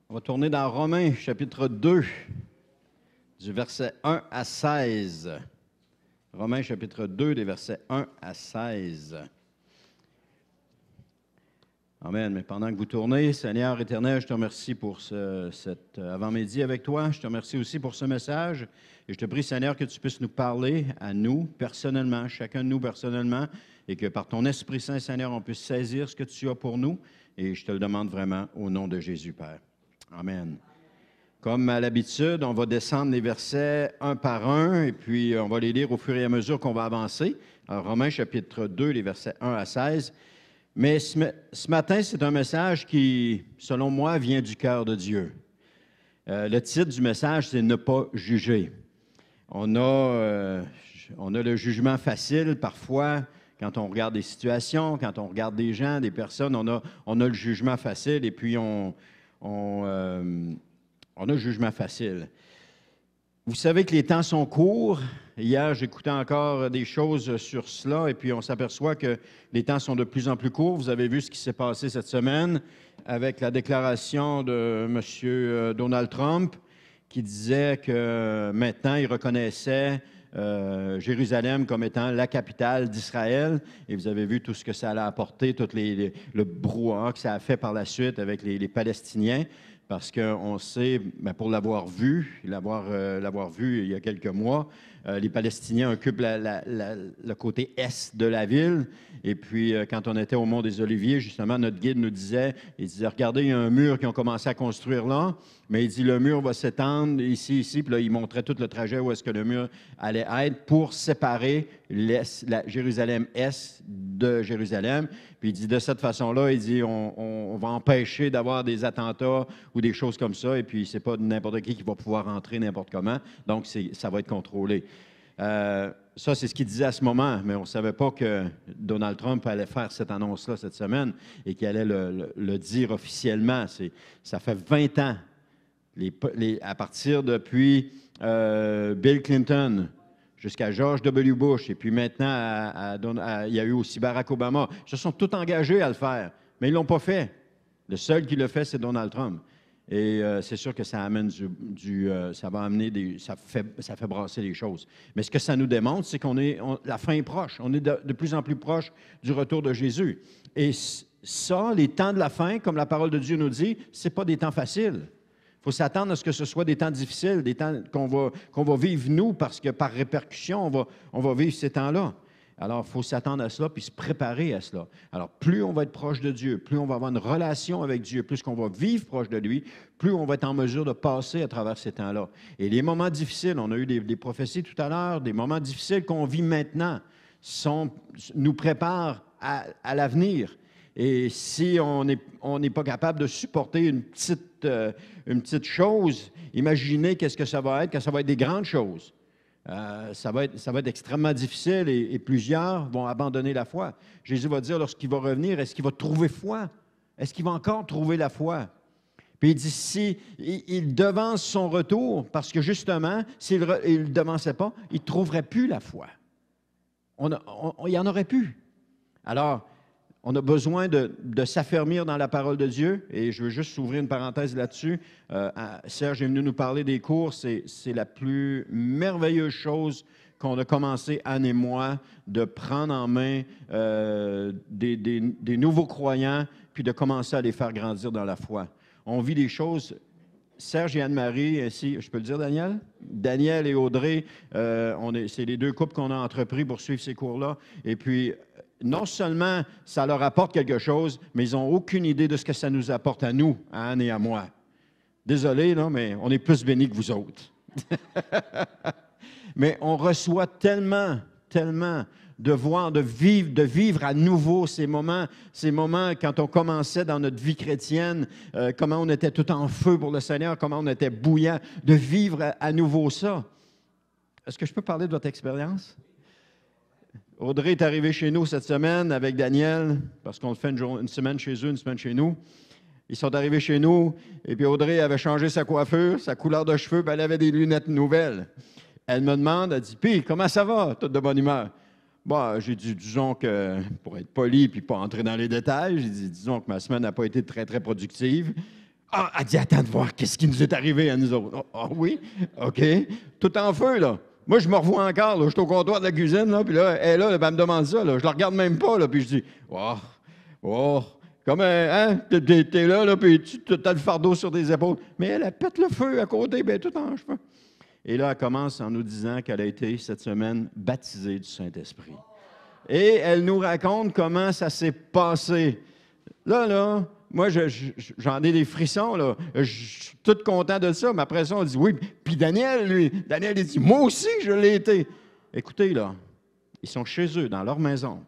On va tourner dans Romains, chapitre 2, du verset 1 à 16. Romains, chapitre 2, des versets 1 à 16. Amen. Mais pendant que vous tournez, Seigneur éternel, je te remercie pour cet avant-midi avec toi. Je te remercie aussi pour ce message. Et je te prie, Seigneur, que tu puisses nous parler à nous personnellement, chacun de nous personnellement, et que par ton Esprit Saint, Seigneur, on puisse saisir ce que tu as pour nous. Et je te le demande vraiment au nom de Jésus, Père. Amen. Comme à l'habitude, on va descendre les versets un par un, et puis on va les lire au fur et à mesure qu'on va avancer. Alors, Romains, chapitre 2, les versets 1 à 16. Mais ce matin, c'est un message qui, selon moi, vient du cœur de Dieu. Le titre du message, c'est « Ne pas juger ». On a le jugement facile parfois quand on regarde des situations, quand on regarde des gens, des personnes, on a le jugement facile et puis on a le jugement facile. Vous savez que les temps sont courts. Hier, j'écoutais encore des choses sur cela et puis on s'aperçoit que les temps sont de plus en plus courts. Vous avez vu ce qui s'est passé cette semaine avec la déclaration de M. Donald Trump qui disait que maintenant, il reconnaissait Jérusalem comme étant la capitale d'Israël. Et vous avez vu tout ce que ça allait apporter, le brouhaha que ça a fait par la suite avec les Palestiniens. Parce qu'on sait, pour l'avoir vu il y a quelques mois, les Palestiniens occupent le côté est de la ville. Et puis, quand on était au Mont des Oliviers, justement, notre guide nous disait, regardez, il y a un mur qu'ils ont commencé à construire là, mais il dit, le mur va s'étendre ici, puis là, il montrait tout le trajet où est-ce que le mur allait être pour séparer Jérusalem-Est de Jérusalem. Puis il dit, de cette façon-là, il dit, on va empêcher d'avoir des attentats ou des choses comme ça, et puis c'est pas n'importe qui va pouvoir entrer n'importe comment, donc ça va être contrôlé. Ça, c'est ce qu'il disait à ce moment, mais on ne savait pas que Donald Trump allait faire cette annonce-là cette semaine et qu'il allait le dire officiellement. Ça fait 20 ans, à partir depuis Bill Clinton jusqu'à George W. Bush, et puis maintenant, il y a eu aussi Barack Obama. Ils se sont tous engagés à le faire, mais ils ne l'ont pas fait. Le seul qui le fait, c'est Donald Trump. Et c'est sûr que ça amène ça va amener ça fait brasser les choses. Mais ce que ça nous démontre, c'est la fin est proche. On est de plus en plus proche du retour de Jésus. Et ça, les temps de la fin, comme la parole de Dieu nous dit, c'est pas des temps faciles. Il faut s'attendre à ce que ce soit des temps difficiles, des temps qu'on va vivre nous, parce que par répercussion, on va vivre ces temps-là. Alors, il faut s'attendre à cela puis se préparer à cela. Alors, plus on va être proche de Dieu, plus on va avoir une relation avec Dieu, plus qu'on va vivre proche de lui, plus on va être en mesure de passer à travers ces temps-là. Et les moments difficiles, on a eu des prophéties tout à l'heure, des moments difficiles qu'on vit maintenant nous préparent à l'avenir. Et si on n'est pas capable de supporter une petite chose, imaginez qu'est-ce que ça va être quand ça va être des grandes choses. Ça va être extrêmement difficile et plusieurs vont abandonner la foi. Jésus va dire, lorsqu'il va revenir, est-ce qu'il va trouver foi? Est-ce qu'il va encore trouver la foi? Puis il dit, il devance son retour, parce que justement, s'il ne le devançait pas, il ne trouverait plus la foi. Il n'y en aurait plus. Alors, on a besoin de s'affermir dans la parole de Dieu. Et je veux juste ouvrir une parenthèse là-dessus. Serge est venu nous parler des cours. C'est la plus merveilleuse chose qu'on a commencé, Anne et moi, de prendre en main des nouveaux croyants, puis de commencer à les faire grandir dans la foi. On vit des choses. Serge et Anne-Marie, ainsi, je peux le dire, Daniel? Daniel et Audrey, c'est les deux couples qu'on a entrepris pour suivre ces cours-là. Et puis, non seulement ça leur apporte quelque chose, mais ils n'ont aucune idée de ce que ça nous apporte à nous, à Anne et à moi. Désolé, là, mais on est plus bénis que vous autres. Mais on reçoit tellement de vivre à nouveau ces moments quand on commençait dans notre vie chrétienne, comment on était tout en feu pour le Seigneur, comment on était bouillant, de vivre à nouveau ça. Est-ce que je peux parler de votre expérience? Audrey est arrivée chez nous cette semaine avec Daniel, parce qu'on le fait une semaine chez eux, une semaine chez nous. Ils sont arrivés chez nous, et puis Audrey avait changé sa coiffure, sa couleur de cheveux, puis elle avait des lunettes nouvelles. Elle me demande, elle dit, « Puis, comment ça va, toute de bonne humeur? » Bon, j'ai dit, disons que, pour être poli puis pas entrer dans les détails, j'ai dit, disons que ma semaine n'a pas été très, très productive. Ah, elle dit, attends de voir qu'est-ce qui nous est arrivé à nous autres. Ah oui? OK. Tout en feu, là. Moi, je me revois encore, là. Je suis au comptoir de la cuisine, là, puis là, elle est là, elle me demande ça, là. Je la regarde même pas, là, puis je dis, oh, oh, comme, hein, t'es là, là, puis tu as le fardeau sur tes épaules. Mais elle pète le feu à côté, bien, tout en cheveux. Et là, elle commence en nous disant qu'elle a été, cette semaine, baptisée du Saint-Esprit. Et elle nous raconte comment ça s'est passé. Là, moi, j'en ai des frissons, là. Je suis tout content de ça, mais après ça, on dit, oui, puis Daniel, lui, Daniel, il dit, moi aussi, je l'ai été. Écoutez, là, ils sont chez eux, dans leur maison.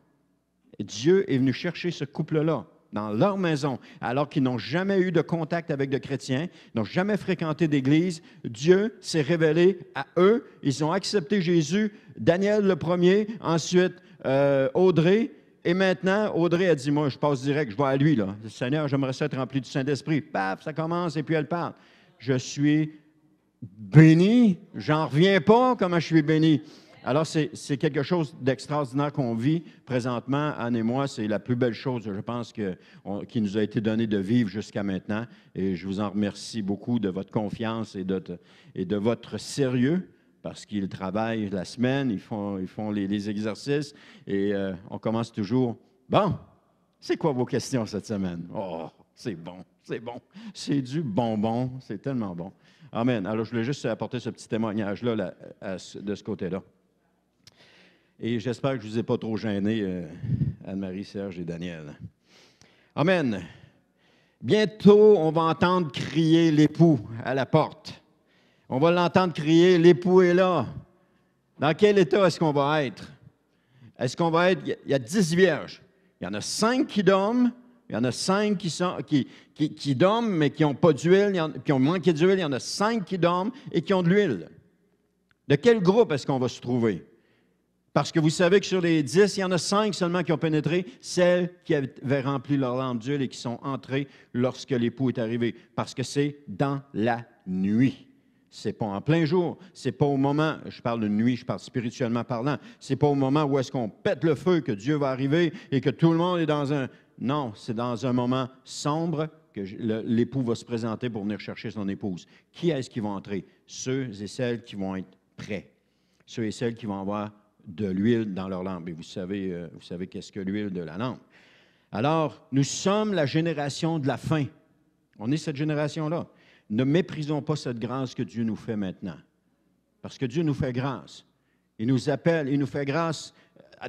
Et Dieu est venu chercher ce couple-là dans leur maison, alors qu'ils n'ont jamais eu de contact avec de chrétiens, n'ont jamais fréquenté d'église. Dieu s'est révélé à eux. Ils ont accepté Jésus. Daniel le premier, ensuite Audrey. Et maintenant, Audrey a dit, moi, je passe direct, je vais à lui, là. Seigneur, j'aimerais ça être rempli du Saint-Esprit. Paf, ça commence, et puis elle parle. Je suis béni, j'en reviens pas comment je suis béni. Alors, c'est quelque chose d'extraordinaire qu'on vit présentement, Anne et moi. C'est la plus belle chose, je pense, qui nous a été donnée de vivre jusqu'à maintenant. Et je vous en remercie beaucoup de votre confiance et de votre sérieux, parce qu'ils travaillent la semaine, ils font les exercices, et on commence toujours. Bon, c'est quoi vos questions cette semaine? Oh, c'est bon, c'est bon. C'est du bonbon, c'est tellement bon. Amen. Alors, je voulais juste apporter ce petit témoignage-là de ce côté-là. Et j'espère que je ne vous ai pas trop gêné, Anne-Marie, Serge et Daniel. Amen. Bientôt, on va entendre crier l'époux à la porte. On va l'entendre crier, l'époux est là. Dans quel état est-ce qu'on va être? Est-ce qu'on va être... Il y a 10 vierges. Il y en a 5 qui dorment. Il y en a 5 qui dorment, mais qui n'ont pas d'huile, qui ont manqué d'huile. Il y en a 5 qui dorment et qui ont de l'huile. De quel groupe est-ce qu'on va se trouver? Parce que vous savez que sur les 10, il y en a 5 seulement qui ont pénétré, celles qui avaient rempli leur lampe d'huile et qui sont entrées lorsque l'époux est arrivé. Parce que c'est dans la nuit. C'est pas en plein jour. C'est pas au moment, je parle de nuit, je parle spirituellement parlant, c'est pas au moment où est-ce qu'on pète le feu que Dieu va arriver et que tout le monde est dans un... Non, c'est dans un moment sombre que l'époux va se présenter pour venir chercher son épouse. Qui est-ce qui va entrer? Ceux et celles qui vont être prêts. Ceux et celles qui vont avoir de l'huile dans leur lampe. Et vous savez qu'est-ce que l'huile de la lampe. Alors, nous sommes la génération de la fin. On est cette génération-là. Ne méprisons pas cette grâce que Dieu nous fait maintenant. Parce que Dieu nous fait grâce. Il nous appelle, il nous fait grâce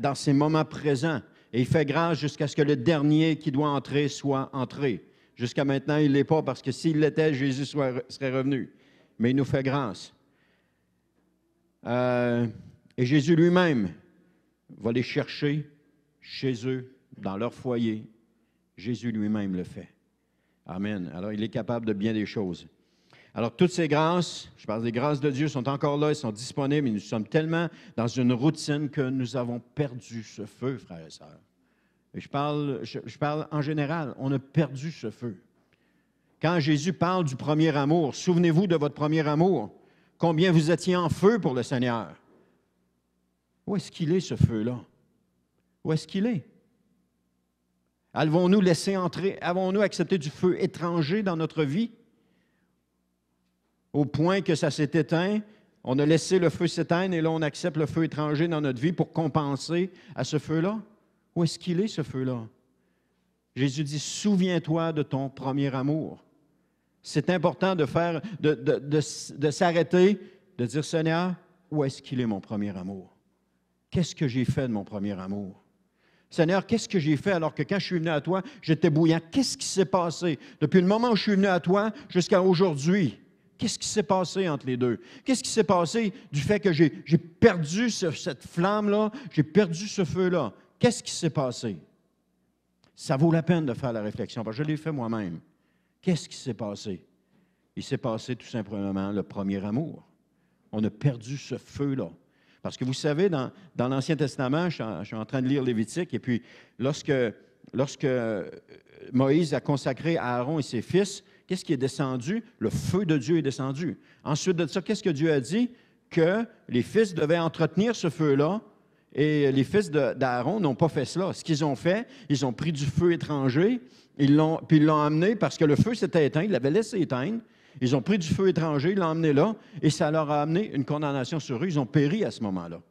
dans ces moments présents. Et il fait grâce jusqu'à ce que le dernier qui doit entrer soit entré. Jusqu'à maintenant, il ne l'est pas parce que s'il l'était, Jésus serait revenu. Mais il nous fait grâce. Et Jésus lui-même va les chercher chez eux, dans leur foyer. Jésus lui-même le fait. Amen. Alors, il est capable de bien des choses. Alors, toutes ces grâces, je parle des grâces de Dieu, sont encore là, elles sont disponibles, et nous sommes tellement dans une routine que nous avons perdu ce feu, frères et sœurs. Et je parle en général, on a perdu ce feu. Quand Jésus parle du premier amour, souvenez-vous de votre premier amour, combien vous étiez en feu pour le Seigneur. Où est-ce qu'il est, ce feu-là? Où est-ce qu'il est? Allons-nous laisser entrer, avons-nous accepté du feu étranger dans notre vie? Au point que ça s'est éteint, on a laissé le feu s'éteindre et là, on accepte le feu étranger dans notre vie pour compenser à ce feu-là? Où est-ce qu'il est, ce feu-là? Jésus dit, souviens-toi de ton premier amour. C'est important de s'arrêter, de dire, Seigneur, où est-ce qu'il est mon premier amour? Qu'est-ce que j'ai fait de mon premier amour? Seigneur, qu'est-ce que j'ai fait alors que quand je suis venu à toi, j'étais bouillant? Qu'est-ce qui s'est passé depuis le moment où je suis venu à toi jusqu'à aujourd'hui? Qu'est-ce qui s'est passé entre les deux? Qu'est-ce qui s'est passé du fait que j'ai perdu cette flamme-là, j'ai perdu ce feu-là? Qu'est-ce qui s'est passé? Ça vaut la peine de faire la réflexion, parce que je l'ai fait moi-même. Qu'est-ce qui s'est passé? Il s'est passé tout simplement le premier amour. On a perdu ce feu-là. Parce que vous savez, dans l'Ancien Testament, je suis en train de lire Lévitique, et puis lorsque Moïse a consacré Aaron et ses fils, qu'est-ce qui est descendu? Le feu de Dieu est descendu. Ensuite de ça, qu'est-ce que Dieu a dit? Que les fils devaient entretenir ce feu-là Et les fils d'Aaron n'ont pas fait cela. Ce qu'ils ont fait, ils ont pris du feu étranger, puis ils l'ont amené parce que le feu s'était éteint, ils l'avaient laissé éteindre. Ils ont pris du feu étranger, ils l'ont emmené là, et ça leur a amené une condamnation sur eux. Ils ont péri à ce moment-là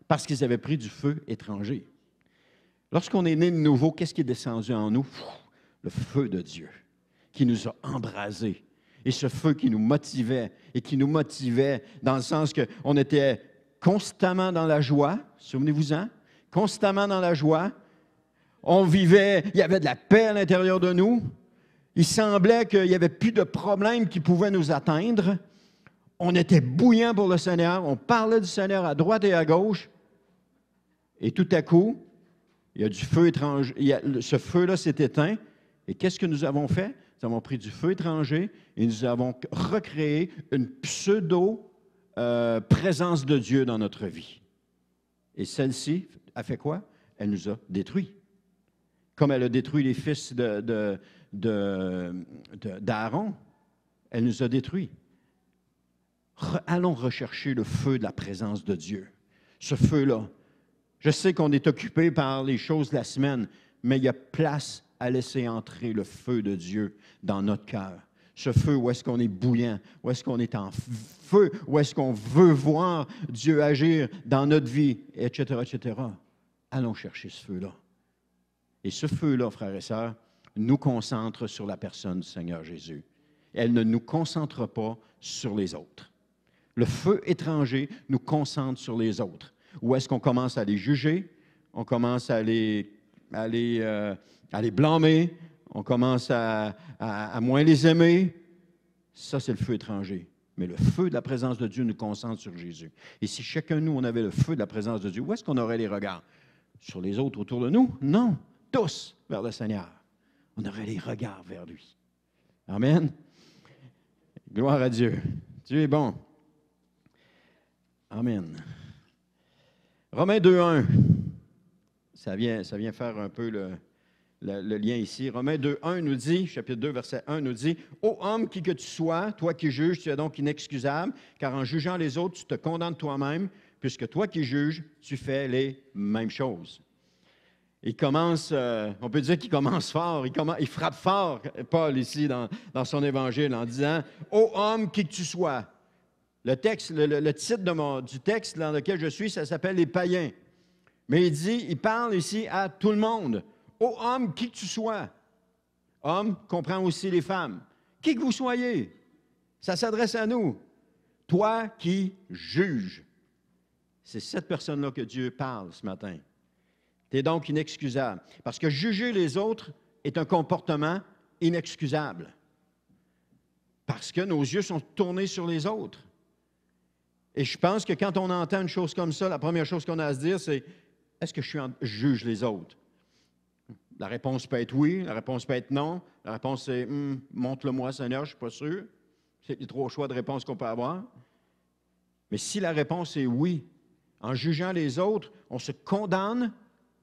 parce qu'ils avaient pris du feu étranger. Lorsqu'on est né de nouveau, qu'est-ce qui est descendu en nous? Le feu de Dieu qui nous a embrasés. Et ce feu qui nous motivait, et qui nous motivait dans le sens qu'on était constamment dans la joie, souvenez-vous-en, constamment dans la joie. On vivait, il y avait de la paix à l'intérieur de nous. Il semblait qu'il n'y avait plus de problèmes qui pouvaient nous atteindre. On était bouillants pour le Seigneur. On parlait du Seigneur à droite et à gauche. Et tout à coup, il y a du feu étranger. Ce feu-là s'est éteint. Et qu'est-ce que nous avons fait? Nous avons pris du feu étranger et nous avons recréé une pseudo-présence de Dieu dans notre vie. Et celle-ci a fait quoi? Elle nous a détruits. Comme elle a détruit les fils d'Aaron, elle nous a détruits. Allons rechercher le feu de la présence de Dieu. Ce feu-là. Je sais qu'on est occupé par les choses de la semaine, mais il y a place à laisser entrer le feu de Dieu dans notre cœur. Ce feu où est-ce qu'on est bouillant, où est-ce qu'on est en feu, où est-ce qu'on veut voir Dieu agir dans notre vie, etc., etc. Allons chercher ce feu-là. Et ce feu-là, frères et sœurs, nous concentre sur la personne du Seigneur Jésus. Elle ne nous concentre pas sur les autres. Le feu étranger nous concentre sur les autres. Où est-ce qu'on commence à les juger? On commence à les blâmer. On commence à moins les aimer. Ça, c'est le feu étranger. Mais le feu de la présence de Dieu nous concentre sur Jésus. Et si chacun de nous, on avait le feu de la présence de Dieu, où est-ce qu'on aurait les regards? Sur les autres autour de nous? Non. Tous vers le Seigneur. On aurait les regards vers lui. Amen. Gloire à Dieu. Dieu est bon. Amen. Romains 2.1. Ça vient faire un peu le lien ici. Romains 2.1 nous dit, chapitre 2, verset 1 nous dit, « Ô homme, qui que tu sois, toi qui juges, tu es donc inexcusable, car en jugeant les autres, tu te condamnes toi-même, puisque toi qui juges, tu fais les mêmes choses. » Il commence, on peut dire qu'il commence fort, il frappe fort, Paul, ici, dans son évangile, en disant, « Ô homme, qui que tu sois. » Le titre du texte dans lequel je suis, ça s'appelle « Les païens ». Mais il parle ici à tout le monde. « Ô homme, qui que tu sois. » Homme comprend aussi les femmes. Qui que vous soyez, ça s'adresse à nous. Toi qui juges. C'est cette personne-là que Dieu parle ce matin. Tu es donc inexcusable. Parce que juger les autres est un comportement inexcusable. Parce que nos yeux sont tournés sur les autres. Et je pense que quand on entend une chose comme ça, la première chose qu'on a à se dire, c'est « Est-ce que je juge les autres? » La réponse peut être oui, la réponse peut être non. La réponse c'est « Montre-le-moi, Seigneur, je ne suis pas sûr. » C'est les trois choix de réponse qu'on peut avoir. Mais si la réponse est oui, en jugeant les autres, on se condamne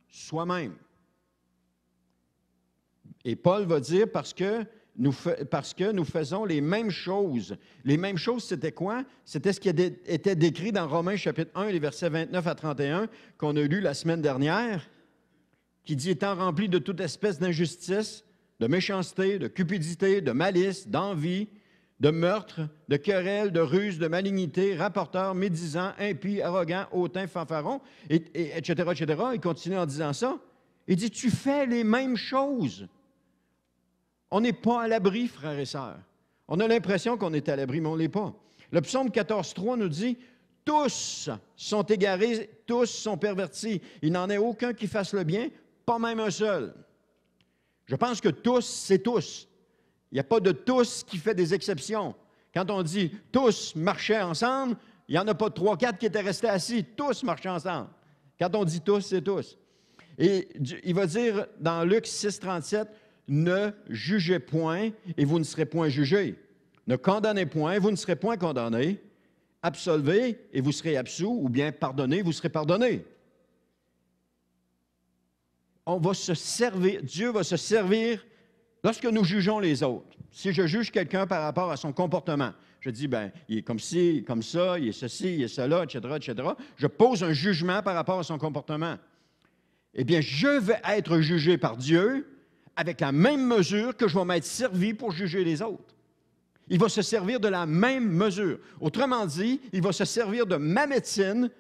soi-même. Et Paul va dire parce que nous faisons les mêmes choses. Les mêmes choses, c'était quoi? C'était ce qui était décrit dans Romains chapitre 1, les versets 29 à 31, qu'on a lu la semaine dernière, qui dit « Étant rempli de toute espèce d'injustice, de méchanceté, de cupidité, de malice, d'envie, de meurtre, de querelle, de ruse, de malignité, rapporteur, médisant, impie, arrogant, hautain, fanfaron, etc., etc. » Il continue en disant ça. Il dit « Tu fais les mêmes choses. » On n'est pas à l'abri, frères et sœurs. On a l'impression qu'on est à l'abri, mais on ne l'est pas. Le psaume 14.3 nous dit « Tous sont égarés, tous sont pervertis. Il n'en est aucun qui fasse le bien, pas même un seul. » Je pense que tous, c'est tous. Il n'y a pas de tous qui fait des exceptions. Quand on dit « tous marchaient ensemble », il n'y en a pas 3-4 qui étaient restés assis. Tous marchaient ensemble. Quand on dit « tous », c'est tous. Et il va dire dans Luc 6.37, « Ne jugez point et vous ne serez point jugés. Ne condamnez point, vous ne serez point condamnés. Absolvez et vous serez absous, ou bien pardonnez, vous serez pardonnés. » On va se servir, Dieu va se servir Lorsque nous jugeons les autres, si je juge quelqu'un par rapport à son comportement, je dis, bien, il est comme ci, comme ça, il est ceci, il est cela, etc., etc., je pose un jugement par rapport à son comportement. Eh bien, je vais être jugé par Dieu avec la même mesure que je vais m'être servi pour juger les autres. Il va se servir de la même mesure. Autrement dit, il va se servir de ma médecine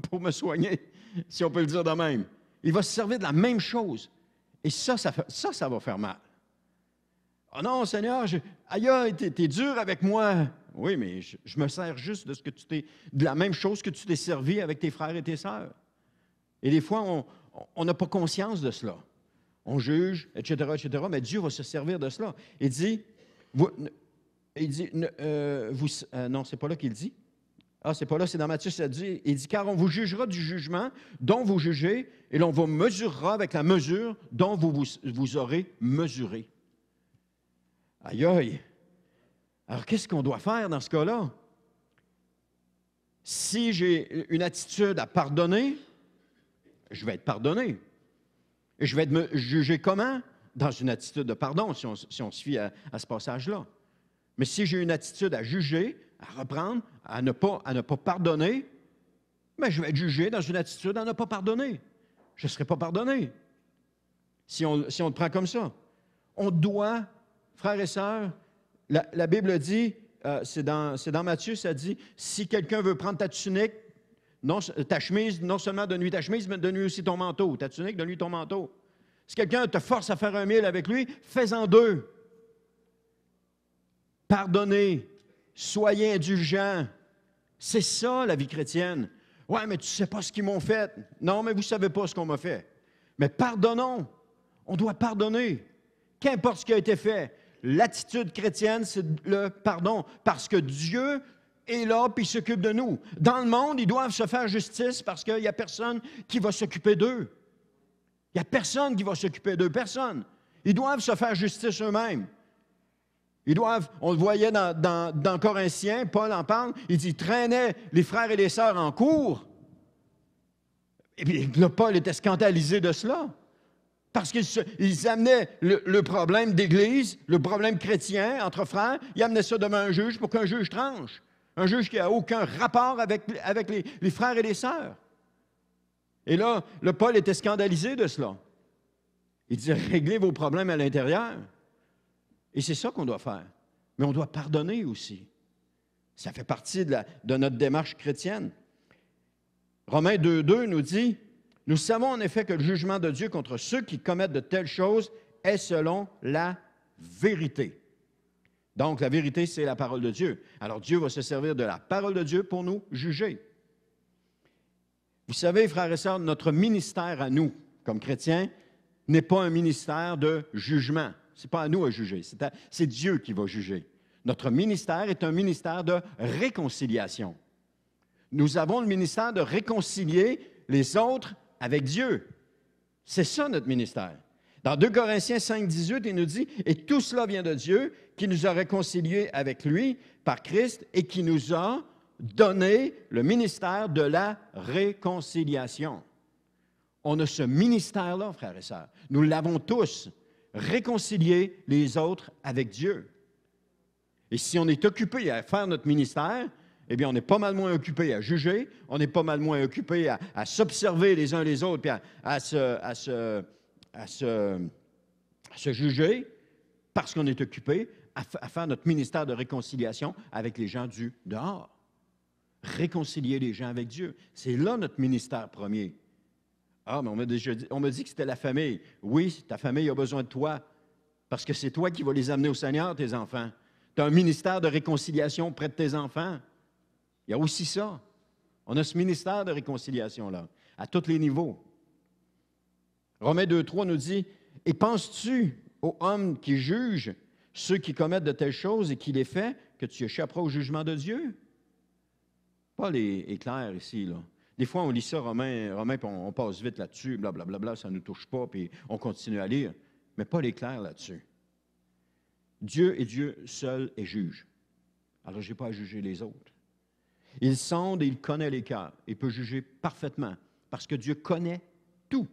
pour me soigner, si on peut le dire de même. Il va se servir de la même chose. Et ça va faire mal. « Oh non, Seigneur, aïe, t'es dur avec moi. » Oui, mais je me sers juste de la même chose que tu t'es servi avec tes frères et tes sœurs. Et des fois, on n'a pas conscience de cela. On juge, etc., etc., mais Dieu va se servir de cela. Il dit, non, c'est pas là qu'il dit. Ah, c'est pas là, c'est dans Matthieu 7, il dit, car on vous jugera du jugement dont vous jugez, et l'on vous mesurera avec la mesure dont vous aurez mesuré. Aïe, aïe. Alors, qu'est-ce qu'on doit faire dans ce cas-là? Si j'ai une attitude à pardonner, je vais être pardonné. Et je vais être jugé comment? Dans une attitude de pardon, si on se fie à ce passage-là. Mais si j'ai une attitude à juger, à reprendre, à ne pas pardonner, bien, je vais être jugé dans une attitude à ne pas pardonner. Je ne serai pas pardonné. Si on le prend comme ça. On doit, frères et sœurs, la Bible dit, c'est dans Matthieu, ça dit, si quelqu'un veut prendre ta tunique, ta chemise, non seulement donne-lui ta chemise, mais donne-lui aussi ton manteau. Ta tunique, donne-lui ton manteau. Si quelqu'un te force à faire un mille avec lui, fais-en deux. Pardonnez, soyez indulgents. C'est ça, la vie chrétienne. Ouais, mais tu ne sais pas ce qu'ils m'ont fait. Non, mais vous ne savez pas ce qu'on m'a fait. Mais pardonnons. On doit pardonner. Qu'importe ce qui a été fait. L'attitude chrétienne, c'est le pardon. Parce que Dieu est là et il s'occupe de nous. Dans le monde, ils doivent se faire justice parce qu'il n'y a personne qui va s'occuper d'eux. Il n'y a personne qui va s'occuper d'eux. Personne. Ils doivent se faire justice eux-mêmes. Ils doivent, on le voyait dans Corinthiens, Paul en parle, il dit, traînait les frères et les sœurs en cours. Et puis là, Paul était scandalisé de cela. Parce qu'ils amenaient le problème d'Église, le problème chrétien entre frères, ils amenaient ça devant un juge pour qu'un juge tranche. Un juge qui n'a aucun rapport avec les frères et les sœurs. Et là, le Paul était scandalisé de cela. Il dit, réglez vos problèmes à l'intérieur. Et c'est ça qu'on doit faire. Mais on doit pardonner aussi. Ça fait partie de notre démarche chrétienne. Romains 2,2 nous dit, « Nous savons en effet que le jugement de Dieu contre ceux qui commettent de telles choses est selon la vérité. » Donc, la vérité, c'est la parole de Dieu. Alors, Dieu va se servir de la parole de Dieu pour nous juger. Vous savez, frères et sœurs, notre ministère à nous, comme chrétiens, n'est pas un ministère de jugement. Ce n'est pas à nous à juger, c'est Dieu qui va juger. Notre ministère est un ministère de réconciliation. Nous avons le ministère de réconcilier les autres avec Dieu. C'est ça notre ministère. Dans 2 Corinthiens 5, 18, il nous dit, « Et tout cela vient de Dieu, qui nous a réconciliés avec lui par Christ et qui nous a donné le ministère de la réconciliation. » On a ce ministère-là, frères et sœurs. Nous l'avons tous. Réconcilier les autres avec Dieu. Et si on est occupé à faire notre ministère, eh bien, on est pas mal moins occupé à juger, on est pas mal moins occupé à s'observer les uns les autres, puis à se juger, parce qu'on est occupé à faire notre ministère de réconciliation avec les gens du dehors. Réconcilier les gens avec Dieu. C'est là notre ministère premier. Ah, mais on m'a dit que c'était la famille. Oui, ta famille a besoin de toi, parce que c'est toi qui vas les amener au Seigneur, tes enfants. Tu as un ministère de réconciliation auprès de tes enfants. Il y a aussi ça. On a ce ministère de réconciliation-là, à tous les niveaux. Romains 2,3 nous dit, « Et penses-tu aux hommes qui jugent ceux qui commettent de telles choses et qui les fait, que tu échapperas au jugement de Dieu? » Paul est clair ici, là. Des fois, on lit ça, Romains, puis on passe vite là-dessus, blablabla, ça ne nous touche pas, puis on continue à lire. Mais Paul est clair là-dessus. Dieu est Dieu seul et juge. Alors, je n'ai pas à juger les autres. Il sonde et il connaît les cœurs. Il peut juger parfaitement, parce que Dieu connaît tout.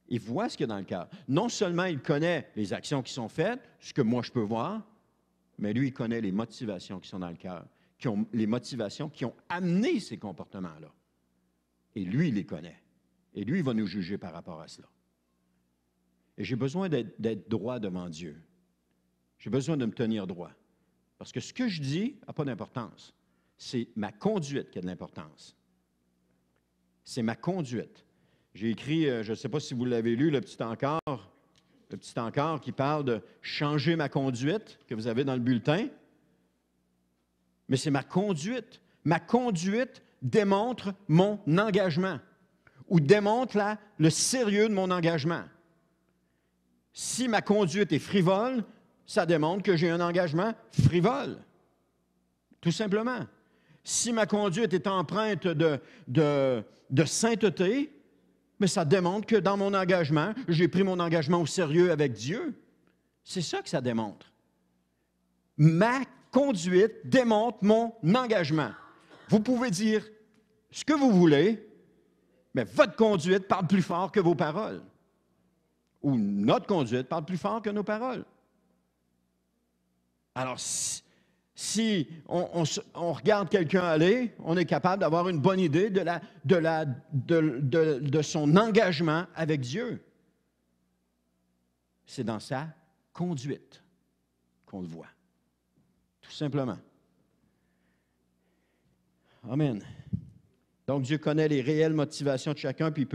Il voit ce qu'il y a dans le cœur. Non seulement il connaît les actions qui sont faites, ce que moi je peux voir, mais lui, il connaît les motivations qui sont dans le cœur, les motivations qui ont amené ces comportements-là. Et lui, il les connaît. Et lui, il va nous juger par rapport à cela. Et j'ai besoin d'être droit devant Dieu. J'ai besoin de me tenir droit. Parce que ce que je dis n'a pas d'importance. C'est ma conduite qui a de l'importance. C'est ma conduite. J'ai écrit, je ne sais pas si vous l'avez lu, le petit encart qui parle de changer ma conduite, que vous avez dans le bulletin. Mais c'est ma conduite. Ma conduite démontre mon engagement ou démontre le sérieux de mon engagement. Si ma conduite est frivole, ça démontre que j'ai un engagement frivole. Tout simplement. Si ma conduite est empreinte de sainteté, mais ça démontre que dans mon engagement, j'ai pris mon engagement au sérieux avec Dieu. C'est ça que ça démontre. Ma conduite démontre mon engagement. Vous pouvez dire ce que vous voulez, mais votre conduite parle plus fort que vos paroles. Ou notre conduite parle plus fort que nos paroles. Alors, si on regarde quelqu'un aller, on est capable d'avoir une bonne idée de son engagement avec Dieu. C'est dans sa conduite qu'on le voit. Tout simplement. Amen. Donc, Dieu connaît les réelles motivations de chacun, puis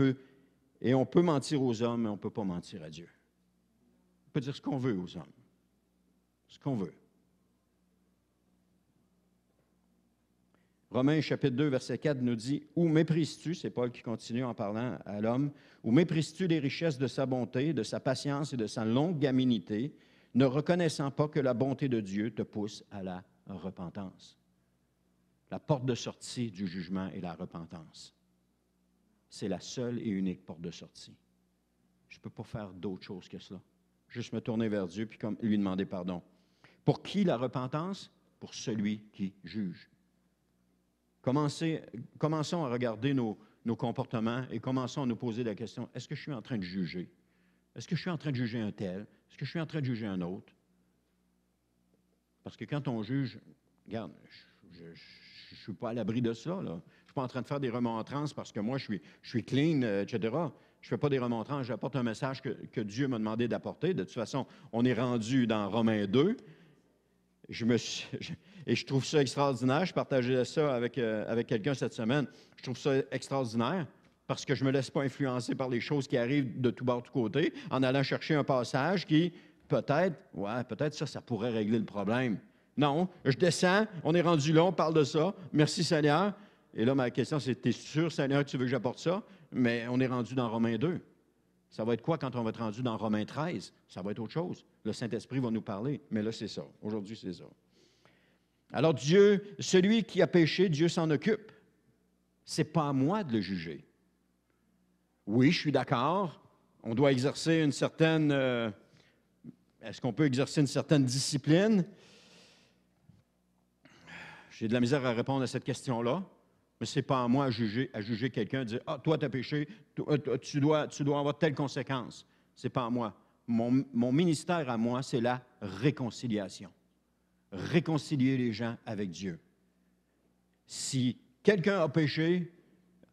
et on peut mentir aux hommes, mais on ne peut pas mentir à Dieu. On peut dire ce qu'on veut aux hommes. Ce qu'on veut. Romains chapitre 2, verset 4 nous dit « Ou méprises-tu » c'est Paul qui continue en parlant à l'homme, « Ou méprises-tu les richesses de sa bonté, de sa patience et de sa longanimité, ne reconnaissant pas que la bonté de Dieu te pousse à la repentance. » La porte de sortie du jugement est la repentance. C'est la seule et unique porte de sortie. Je ne peux pas faire d'autre chose que cela. Juste me tourner vers Dieu puis lui demander pardon. Pour qui la repentance? Pour celui qui juge. Commençons à regarder nos comportements et commençons à nous poser la question, est-ce que je suis en train de juger? Est-ce que je suis en train de juger un tel? Est-ce que je suis en train de juger un autre? Parce que quand on juge, regarde, je ne suis pas à l'abri de ça, là. Je ne suis pas en train de faire des remontrances parce que moi, je suis clean, etc. Je ne fais pas des remontrances, j'apporte un message que Dieu m'a demandé d'apporter. De toute façon, on est rendu dans Romains 2. Et je trouve ça extraordinaire. Je partageais ça avec quelqu'un cette semaine. Je trouve ça extraordinaire parce que je ne me laisse pas influencer par les choses qui arrivent de tout bord, de tout côté, en allant chercher un passage qui, peut-être ça pourrait régler le problème. Non, je descends, on est rendu là, on parle de ça. Merci Seigneur. Et là, ma question, c'est, t'es sûr, Seigneur, que tu veux que j'apporte ça? Mais on est rendu dans Romains 2. Ça va être quoi quand on va être rendu dans Romains 13? Ça va être autre chose. Le Saint-Esprit va nous parler. Mais là, c'est ça. Aujourd'hui, c'est ça. Alors Dieu, celui qui a péché, Dieu s'en occupe. Ce n'est pas à moi de le juger. Oui, je suis d'accord. On doit exercer une certaine... est-ce qu'on peut exercer une certaine discipline? J'ai de la misère à répondre à cette question-là. Mais ce n'est pas à moi à juger quelqu'un, à dire « Ah, toi, tu as péché, tu dois avoir telle conséquence. » Ce n'est pas à moi. Mon ministère à moi, c'est la réconciliation. Réconcilier les gens avec Dieu. Si quelqu'un a péché,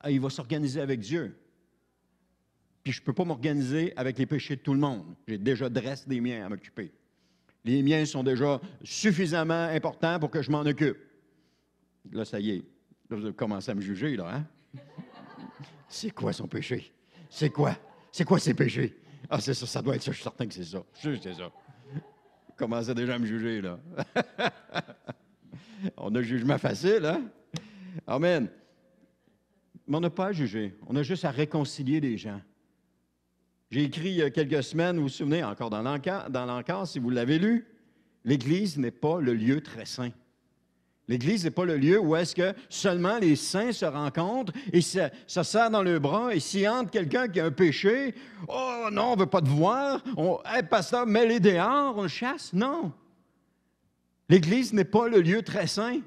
il va s'organiser avec Dieu. Puis je ne peux pas m'organiser avec les péchés de tout le monde. J'ai déjà dressé des miens à m'occuper. Les miens sont déjà suffisamment importants pour que je m'en occupe. Là, ça y est. Là, vous avez commencé à me juger, là, hein? C'est quoi son péché? C'est quoi? C'est quoi ses péchés? Ah, c'est ça, ça doit être ça, je suis certain que c'est ça. Je suis sûr que c'est ça. Vous commencez déjà à me juger, là. On a un jugement facile, hein? Amen. Mais on n'a pas à juger. On a juste à réconcilier les gens. J'ai écrit il y a quelques semaines, vous vous souvenez, encore dans l'encart, si vous l'avez lu, l'Église n'est pas le lieu très saint. L'Église n'est pas le lieu où est-ce que seulement les saints se rencontrent et se serrent dans le bras et s'il entre quelqu'un qui a un péché, « Oh non, on ne veut pas te voir, hey, pasteur, mets-les dehors, on le chasse. » Non. L'Église n'est pas le lieu très saint.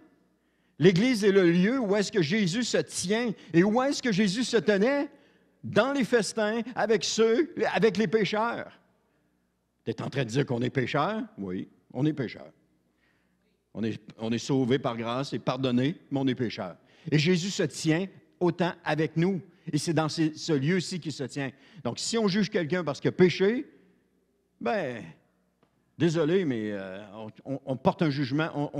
L'Église est le lieu où est-ce que Jésus se tient et où est-ce que Jésus se tenait? dans les festins, avec les pécheurs. Tu es en train de dire qu'on est pécheurs? Oui, on est pécheurs. On est sauvés par grâce et pardonnés, mais on est pécheurs. Et Jésus se tient autant avec nous. Et c'est dans ce lieu-ci qu'il se tient. Donc, si on juge quelqu'un parce qu'il a péché, bien, désolé, mais on porte un jugement,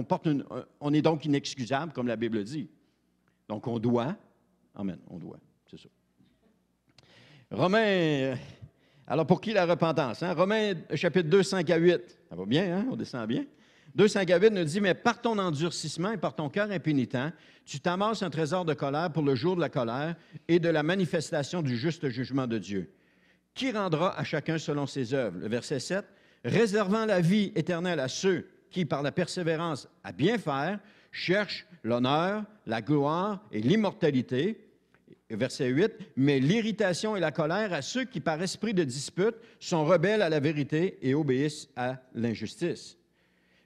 on est donc inexcusable, comme la Bible dit. Donc, on doit, amen, on doit, c'est ça. Romains, alors pour qui la repentance? Hein? Romains chapitre 2, 5 à 8, ça va bien, hein? On descend bien. 2, 5 à 8 nous dit, « Mais par ton endurcissement et par ton cœur impénitent, tu t'amasses un trésor de colère pour le jour de la colère et de la manifestation du juste jugement de Dieu, qui rendra à chacun selon ses œuvres. » Le verset 7, « Réservant la vie éternelle à ceux qui, par la persévérance à bien faire, cherchent l'honneur, la gloire et l'immortalité. » Verset 8, « Mais l'irritation et la colère à ceux qui, par esprit de dispute, sont rebelles à la vérité et obéissent à l'injustice. »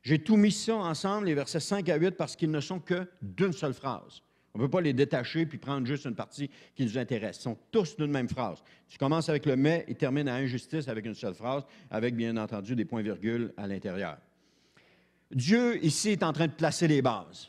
J'ai tout mis ça ensemble, les versets 5 à 8, parce qu'ils ne sont que d'une seule phrase. On ne peut pas les détacher puis prendre juste une partie qui nous intéresse. Ils sont tous d'une même phrase. Tu commences avec le « mais » et termines à « injustice » avec une seule phrase, avec bien entendu des points-virgules à l'intérieur. Dieu, ici, est en train de placer les bases.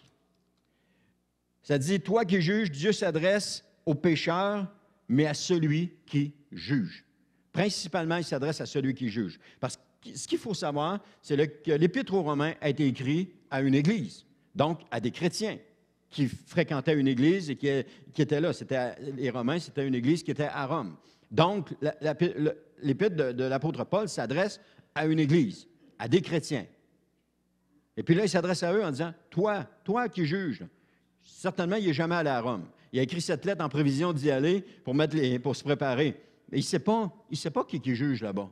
Ça dit, toi qui juges, Dieu s'adresse au pécheur, mais à celui qui juge. Principalement, il s'adresse à celui qui juge. Parce que ce qu'il faut savoir, c'est que l'Épître aux Romains a été écrit à une Église, donc à des chrétiens qui fréquentaient une Église et qui étaient là. Les Romains, c'était une Église qui était à Rome. Donc, l'Épître de l'apôtre Paul s'adresse à une Église, à des chrétiens. Et puis là, il s'adresse à eux en disant, toi qui juges, certainement, il n'est jamais allé à Rome. Il a écrit cette lettre en prévision d'y aller pour se préparer. Mais il ne sait pas qui juge là-bas.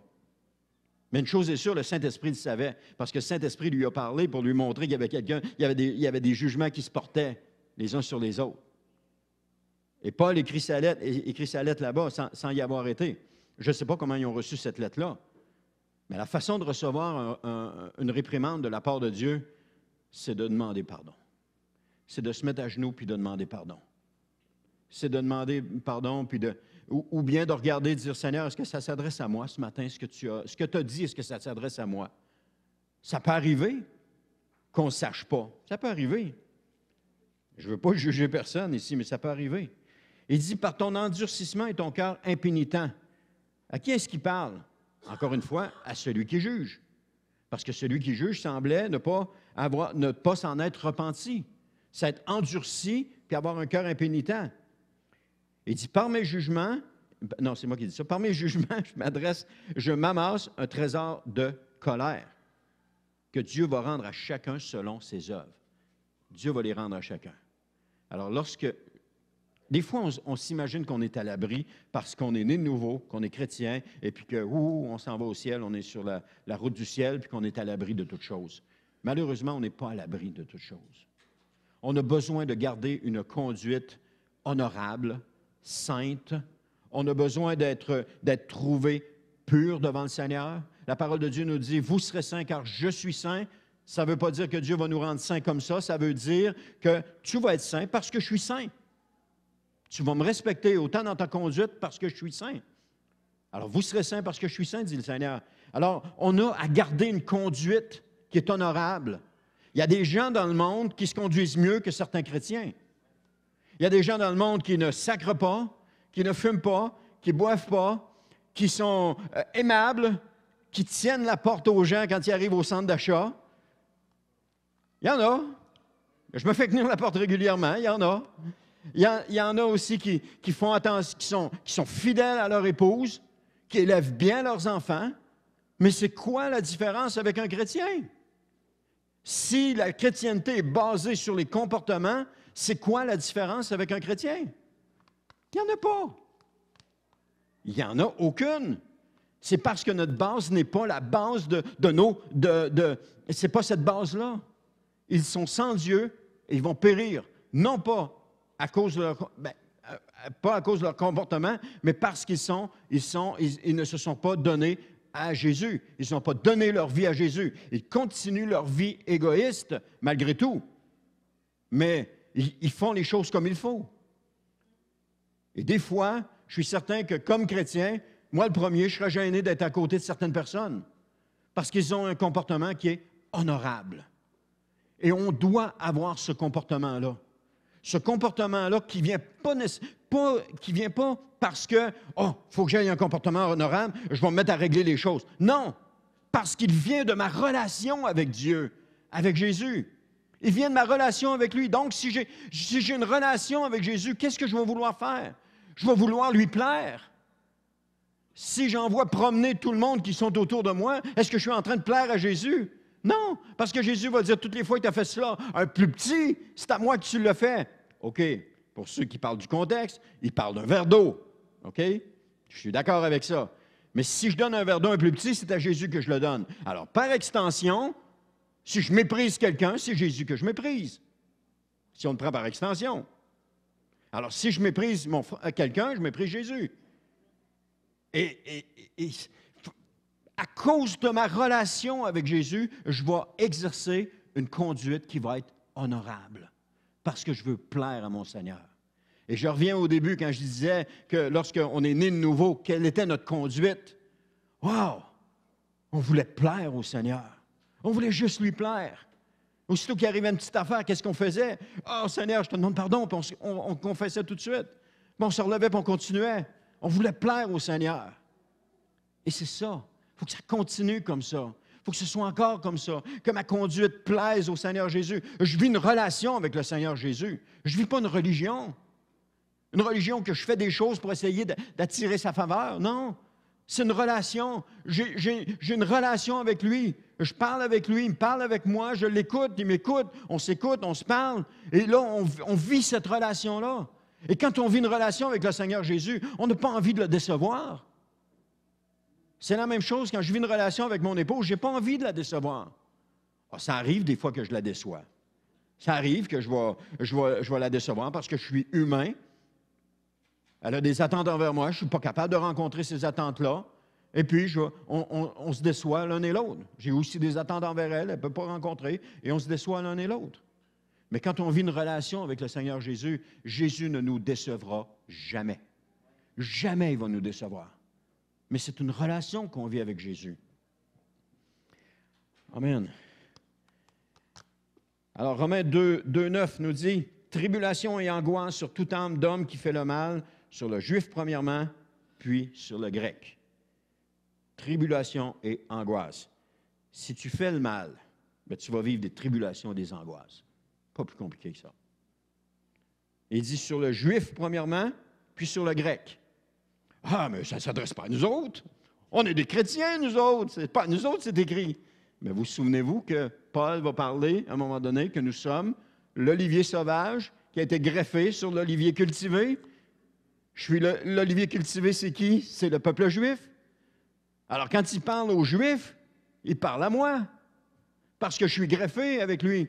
Mais une chose est sûre, le Saint-Esprit le savait, parce que le Saint-Esprit lui a parlé pour lui montrer qu'il y avait quelqu'un, il y avait des jugements qui se portaient les uns sur les autres. Et Paul écrit sa lettre là-bas sans y avoir été. Je ne sais pas comment ils ont reçu cette lettre-là, mais la façon de recevoir une réprimande de la part de Dieu, c'est de demander pardon. C'est de se mettre à genoux puis de demander pardon. C'est de demander pardon puis ou bien de regarder et de dire, Seigneur, est-ce que ça s'adresse à moi ce matin, ce que tu as dit, est-ce que ça s'adresse à moi? Ça peut arriver qu'on ne sache pas. Ça peut arriver. Je ne veux pas juger personne ici, mais ça peut arriver. Il dit, par ton endurcissement et ton cœur impénitent. À qui est-ce qu'il parle? Encore une fois, à celui qui juge. Parce que celui qui juge semblait ne pas s'en être repenti, s'être endurci puis avoir un cœur impénitent. Il dit, par mes jugements, non, c'est moi qui dis ça, par mes jugements, je m'amasse un trésor de colère que Dieu va rendre à chacun selon ses œuvres. Dieu va les rendre à chacun. Alors, des fois, on s'imagine qu'on est à l'abri parce qu'on est né de nouveau, qu'on est chrétien, et puis on s'en va au ciel, on est sur la route du ciel, puis qu'on est à l'abri de toutes choses. Malheureusement, on n'est pas à l'abri de toutes choses. On a besoin de garder une conduite honorable, sainte. On a besoin d'être trouvé pur devant le Seigneur. La parole de Dieu nous dit, « Vous serez saints car je suis saint ». Ça ne veut pas dire que Dieu va nous rendre saints comme ça. Ça veut dire que tu vas être saint parce que je suis saint. Tu vas me respecter autant dans ta conduite parce que je suis saint. Alors, vous serez saints parce que je suis saint, dit le Seigneur. Alors, on a à garder une conduite qui est honorable. Il y a des gens dans le monde qui se conduisent mieux que certains chrétiens. Il y a des gens dans le monde qui ne sacrent pas, qui ne fument pas, qui ne boivent pas, qui sont aimables, qui tiennent la porte aux gens quand ils arrivent au centre d'achat. Il y en a. Je me fais tenir la porte régulièrement, il y en a. Il y en a aussi qui font attention, qui sont fidèles à leur épouse, qui élèvent bien leurs enfants. Mais c'est quoi la différence avec un chrétien? Si la chrétienté est basée sur les comportements, c'est quoi la différence avec un chrétien? Il n'y en a pas. Il n'y en a aucune. C'est parce que notre base n'est pas la base c'est pas cette base-là. Ils sont sans Dieu et ils vont périr, non pas à cause de leur comportement, mais parce qu'ils ne se sont pas donnés à Jésus. Ils n'ont pas donné leur vie à Jésus. Ils continuent leur vie égoïste, malgré tout. Mais ils font les choses comme il faut. Et des fois, je suis certain que comme chrétien, moi le premier, je serais gêné d'être à côté de certaines personnes parce qu'ils ont un comportement qui est honorable. Et on doit avoir ce comportement-là. Ce comportement-là qui ne vient pas parce que, oh, il faut que j'aie un comportement honorable, je vais me mettre à régler les choses. Non, parce qu'il vient de ma relation avec Dieu, avec Jésus. Il vient de ma relation avec lui. Donc, si j'ai une relation avec Jésus, qu'est-ce que je vais vouloir faire? Je vais vouloir lui plaire. Si j'envoie promener tout le monde qui sont autour de moi, est-ce que je suis en train de plaire à Jésus? Non, parce que Jésus va dire toutes les fois que tu as fait cela, un plus petit, c'est à moi que tu l'as fait. OK, pour ceux qui parlent du contexte, il parle d'un verre d'eau. OK? Je suis d'accord avec ça. Mais si je donne un verre d'eau un plus petit, c'est à Jésus que je le donne. Alors, par extension, si je méprise quelqu'un, c'est Jésus que je méprise. Si on le prend par extension. Alors, si je méprise quelqu'un, je méprise Jésus. Et à cause de ma relation avec Jésus, je vais exercer une conduite qui va être honorable parce que je veux plaire à mon Seigneur. Et je reviens au début quand je disais que lorsqu'on est né de nouveau, quelle était notre conduite? Wow! On voulait plaire au Seigneur. On voulait juste lui plaire. Aussitôt qu'il arrivait une petite affaire, qu'est-ce qu'on faisait? « Oh Seigneur, je te demande pardon. » Puis on confessait tout de suite. Puis on se relevait puis on continuait. On voulait plaire au Seigneur. Et c'est ça. Il faut que ça continue comme ça. Il faut que ce soit encore comme ça. Que ma conduite plaise au Seigneur Jésus. Je vis une relation avec le Seigneur Jésus. Je ne vis pas une religion. Une religion que je fais des choses pour essayer d'attirer sa faveur. Non. C'est une relation. J'ai une relation avec lui. Je parle avec lui, il me parle avec moi, je l'écoute, il m'écoute, on s'écoute, on se parle. Et là, on vit cette relation-là. Et quand on vit une relation avec le Seigneur Jésus, on n'a pas envie de le décevoir. C'est la même chose quand je vis une relation avec mon épouse, je n'ai pas envie de la décevoir. Alors, ça arrive des fois que je la déçois. Ça arrive que je vais la décevoir parce que je suis humain. Elle a des attentes envers moi, je ne suis pas capable de rencontrer ces attentes-là. Et puis, on se déçoit l'un et l'autre. J'ai aussi des attentes envers elle, elle ne peut pas rencontrer, et on se déçoit l'un et l'autre. Mais quand on vit une relation avec le Seigneur Jésus, Jésus ne nous décevra jamais. Jamais il va nous décevoir. Mais c'est une relation qu'on vit avec Jésus. Amen. Alors, Romains 2:9 nous dit, « Tribulation et angoisse sur toute âme d'homme qui fait le mal, sur le juif premièrement, puis sur le grec. » Tribulation et angoisse. Si tu fais le mal, bien, tu vas vivre des tribulations et des angoisses. Pas plus compliqué que ça. Il dit sur le juif, premièrement, puis sur le grec. Ah, mais ça ne s'adresse pas à nous autres. On est des chrétiens, nous autres. C'est pas à nous autres, c'est écrit. Mais vous souvenez-vous que Paul va parler, à un moment donné, que nous sommes l'olivier sauvage qui a été greffé sur l'olivier cultivé. Je suis l'olivier cultivé, c'est qui? C'est le peuple juif. Alors, quand il parle aux Juifs, il parle à moi, parce que je suis greffé avec lui.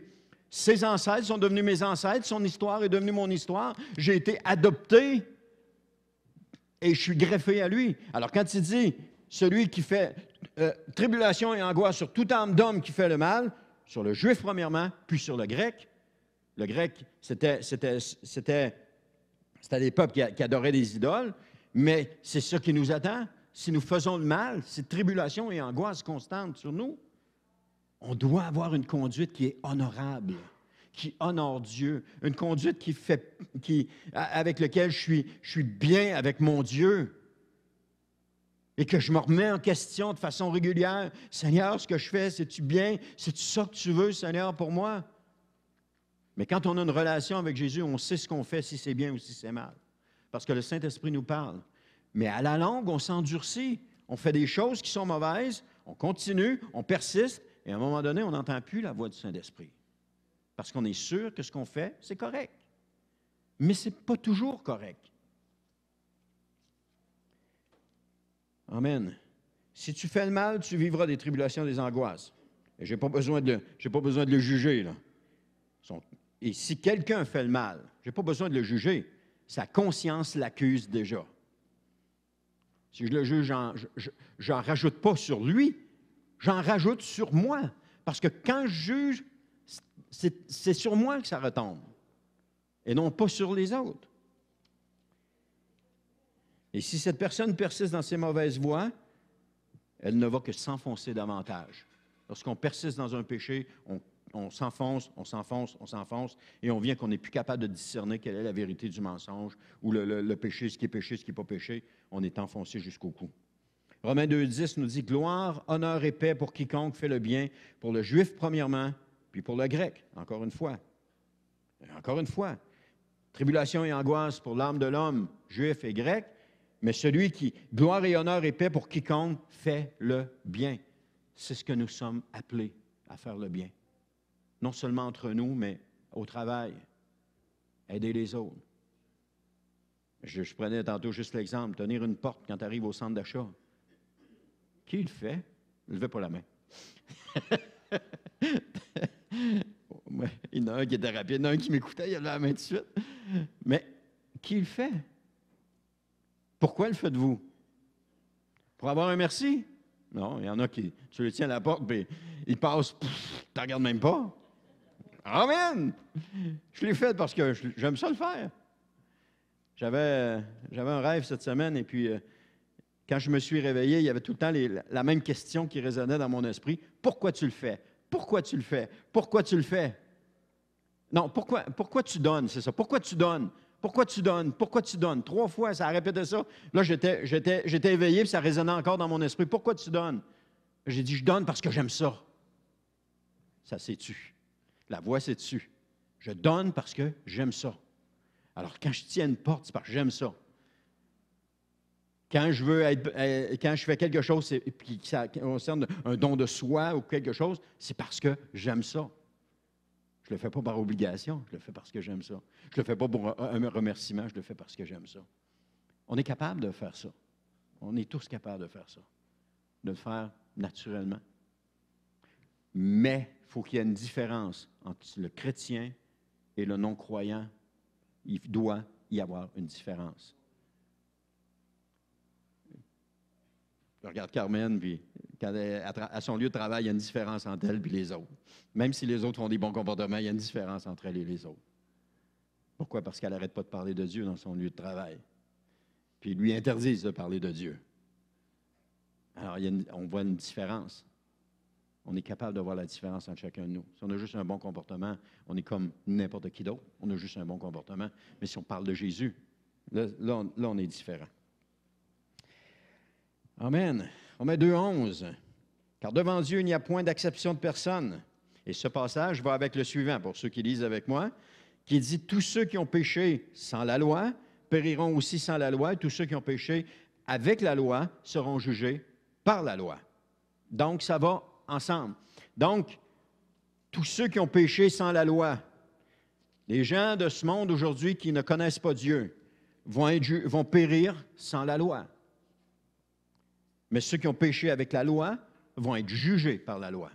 Ses ancêtres sont devenus mes ancêtres, son histoire est devenue mon histoire. J'ai été adopté et je suis greffé à lui. Alors, quand il dit, celui qui fait tribulation et angoisse sur toute âme d'homme qui fait le mal, sur le Juif premièrement, puis sur le grec c'était des peuples qui adoraient des idoles, mais c'est ça qui nous attend. Si nous faisons le mal, c'est tribulation et angoisse constante sur nous. On doit avoir une conduite qui est honorable, qui honore Dieu, une conduite avec laquelle je suis bien avec mon Dieu et que je me remets en question de façon régulière. Seigneur, ce que je fais, c'est-tu bien? C'est-tu ça que tu veux, Seigneur, pour moi? Mais quand on a une relation avec Jésus, on sait ce qu'on fait, si c'est bien ou si c'est mal, parce que le Saint-Esprit nous parle. Mais à la longue, on s'endurcit. On fait des choses qui sont mauvaises, on continue, on persiste, et à un moment donné, on n'entend plus la voix du Saint-Esprit. Parce qu'on est sûr que ce qu'on fait, c'est correct. Mais ce n'est pas toujours correct. Amen. Si tu fais le mal, tu vivras des tribulations, des angoisses. Et je n'ai pas besoin de le juger, là. Et si quelqu'un fait le mal, je n'ai pas besoin de le juger. Sa conscience l'accuse déjà. Si je le juge, j'en rajoute pas sur lui, j'en rajoute sur moi. Parce que quand je juge, c'est sur moi que ça retombe, et non pas sur les autres. Et si cette personne persiste dans ses mauvaises voies, elle ne va que s'enfoncer davantage. Lorsqu'on persiste dans un péché, on s'enfonce, on s'enfonce, on s'enfonce, et on vient qu'on n'est plus capable de discerner quelle est la vérité du mensonge, ou le péché, ce qui est péché, ce qui n'est pas péché. On est enfoncé jusqu'au cou. Romains 2,10 nous dit « Gloire, honneur et paix pour quiconque fait le bien, pour le juif premièrement, puis pour le grec. » Encore une fois. Encore une fois. Tribulation et angoisse pour l'âme de l'homme, juif et grec, mais celui qui, gloire et honneur et paix pour quiconque fait le bien. C'est ce que nous sommes appelés à faire le bien. Non seulement entre nous, mais au travail. Aider les autres. Je prenais tantôt juste l'exemple, tenir une porte quand tu arrives au centre d'achat. Qui le fait? Ne levez pas la main. Il y en a un qui était rapide, il y en a un qui m'écoutait, il a levé la main tout de suite. Mais qui le fait? Pourquoi le faites-vous? Pour avoir un merci? Non, il y en a qui, tu le tiens à la porte, puis il passe, tu ne regardes même pas. Amen! Je l'ai fait parce que j'aime ça le faire. J'avais un rêve cette semaine, et puis quand je me suis réveillé, il y avait tout le temps la même question qui résonnait dans mon esprit. Pourquoi tu le fais? Pourquoi tu le fais? Pourquoi tu le fais? Non, pourquoi tu donnes, c'est ça. Pourquoi tu donnes? Pourquoi tu donnes? Pourquoi tu donnes? 3 fois, ça a répété ça. Là, j'étais éveillé, puis ça résonnait encore dans mon esprit. Pourquoi tu donnes? J'ai dit, je donne parce que j'aime ça. Ça s'est tu. La voix s'est tu. Je donne parce que j'aime ça. Alors, quand je tiens une porte, c'est parce que j'aime ça. Quand je fais quelque chose qui ça concerne un don de soi ou quelque chose, c'est parce que j'aime ça. Je ne le fais pas par obligation, je le fais parce que j'aime ça. Je ne le fais pas pour un remerciement, je le fais parce que j'aime ça. On est capable de faire ça. On est tous capables de faire ça. De le faire naturellement. Mais il faut qu'il y ait une différence entre le chrétien et le non-croyant. Il doit y avoir une différence. Je regarde Carmen, puis quand à son lieu de travail, il y a une différence entre elle et les autres. Même si les autres font des bons comportements, il y a une différence entre elle et les autres. Pourquoi? Parce qu'elle n'arrête pas de parler de Dieu dans son lieu de travail. Puis ils lui interdisent de parler de Dieu. Alors, on voit une différence. On est capable de voir la différence entre chacun de nous. Si on a juste un bon comportement, on est comme n'importe qui d'autre. On a juste un bon comportement. Mais si on parle de Jésus, là on est différent. Amen. Romains 2,11. Car devant Dieu, il n'y a point d'acception de personne. Et ce passage va avec le suivant, pour ceux qui lisent avec moi, qui dit « Tous ceux qui ont péché sans la loi périront aussi sans la loi, et tous ceux qui ont péché avec la loi seront jugés par la loi. » Donc, ça va ensemble. Donc, tous ceux qui ont péché sans la loi, les gens de ce monde aujourd'hui qui ne connaissent pas Dieu, vont périr sans la loi. Mais ceux qui ont péché avec la loi vont être jugés par la loi.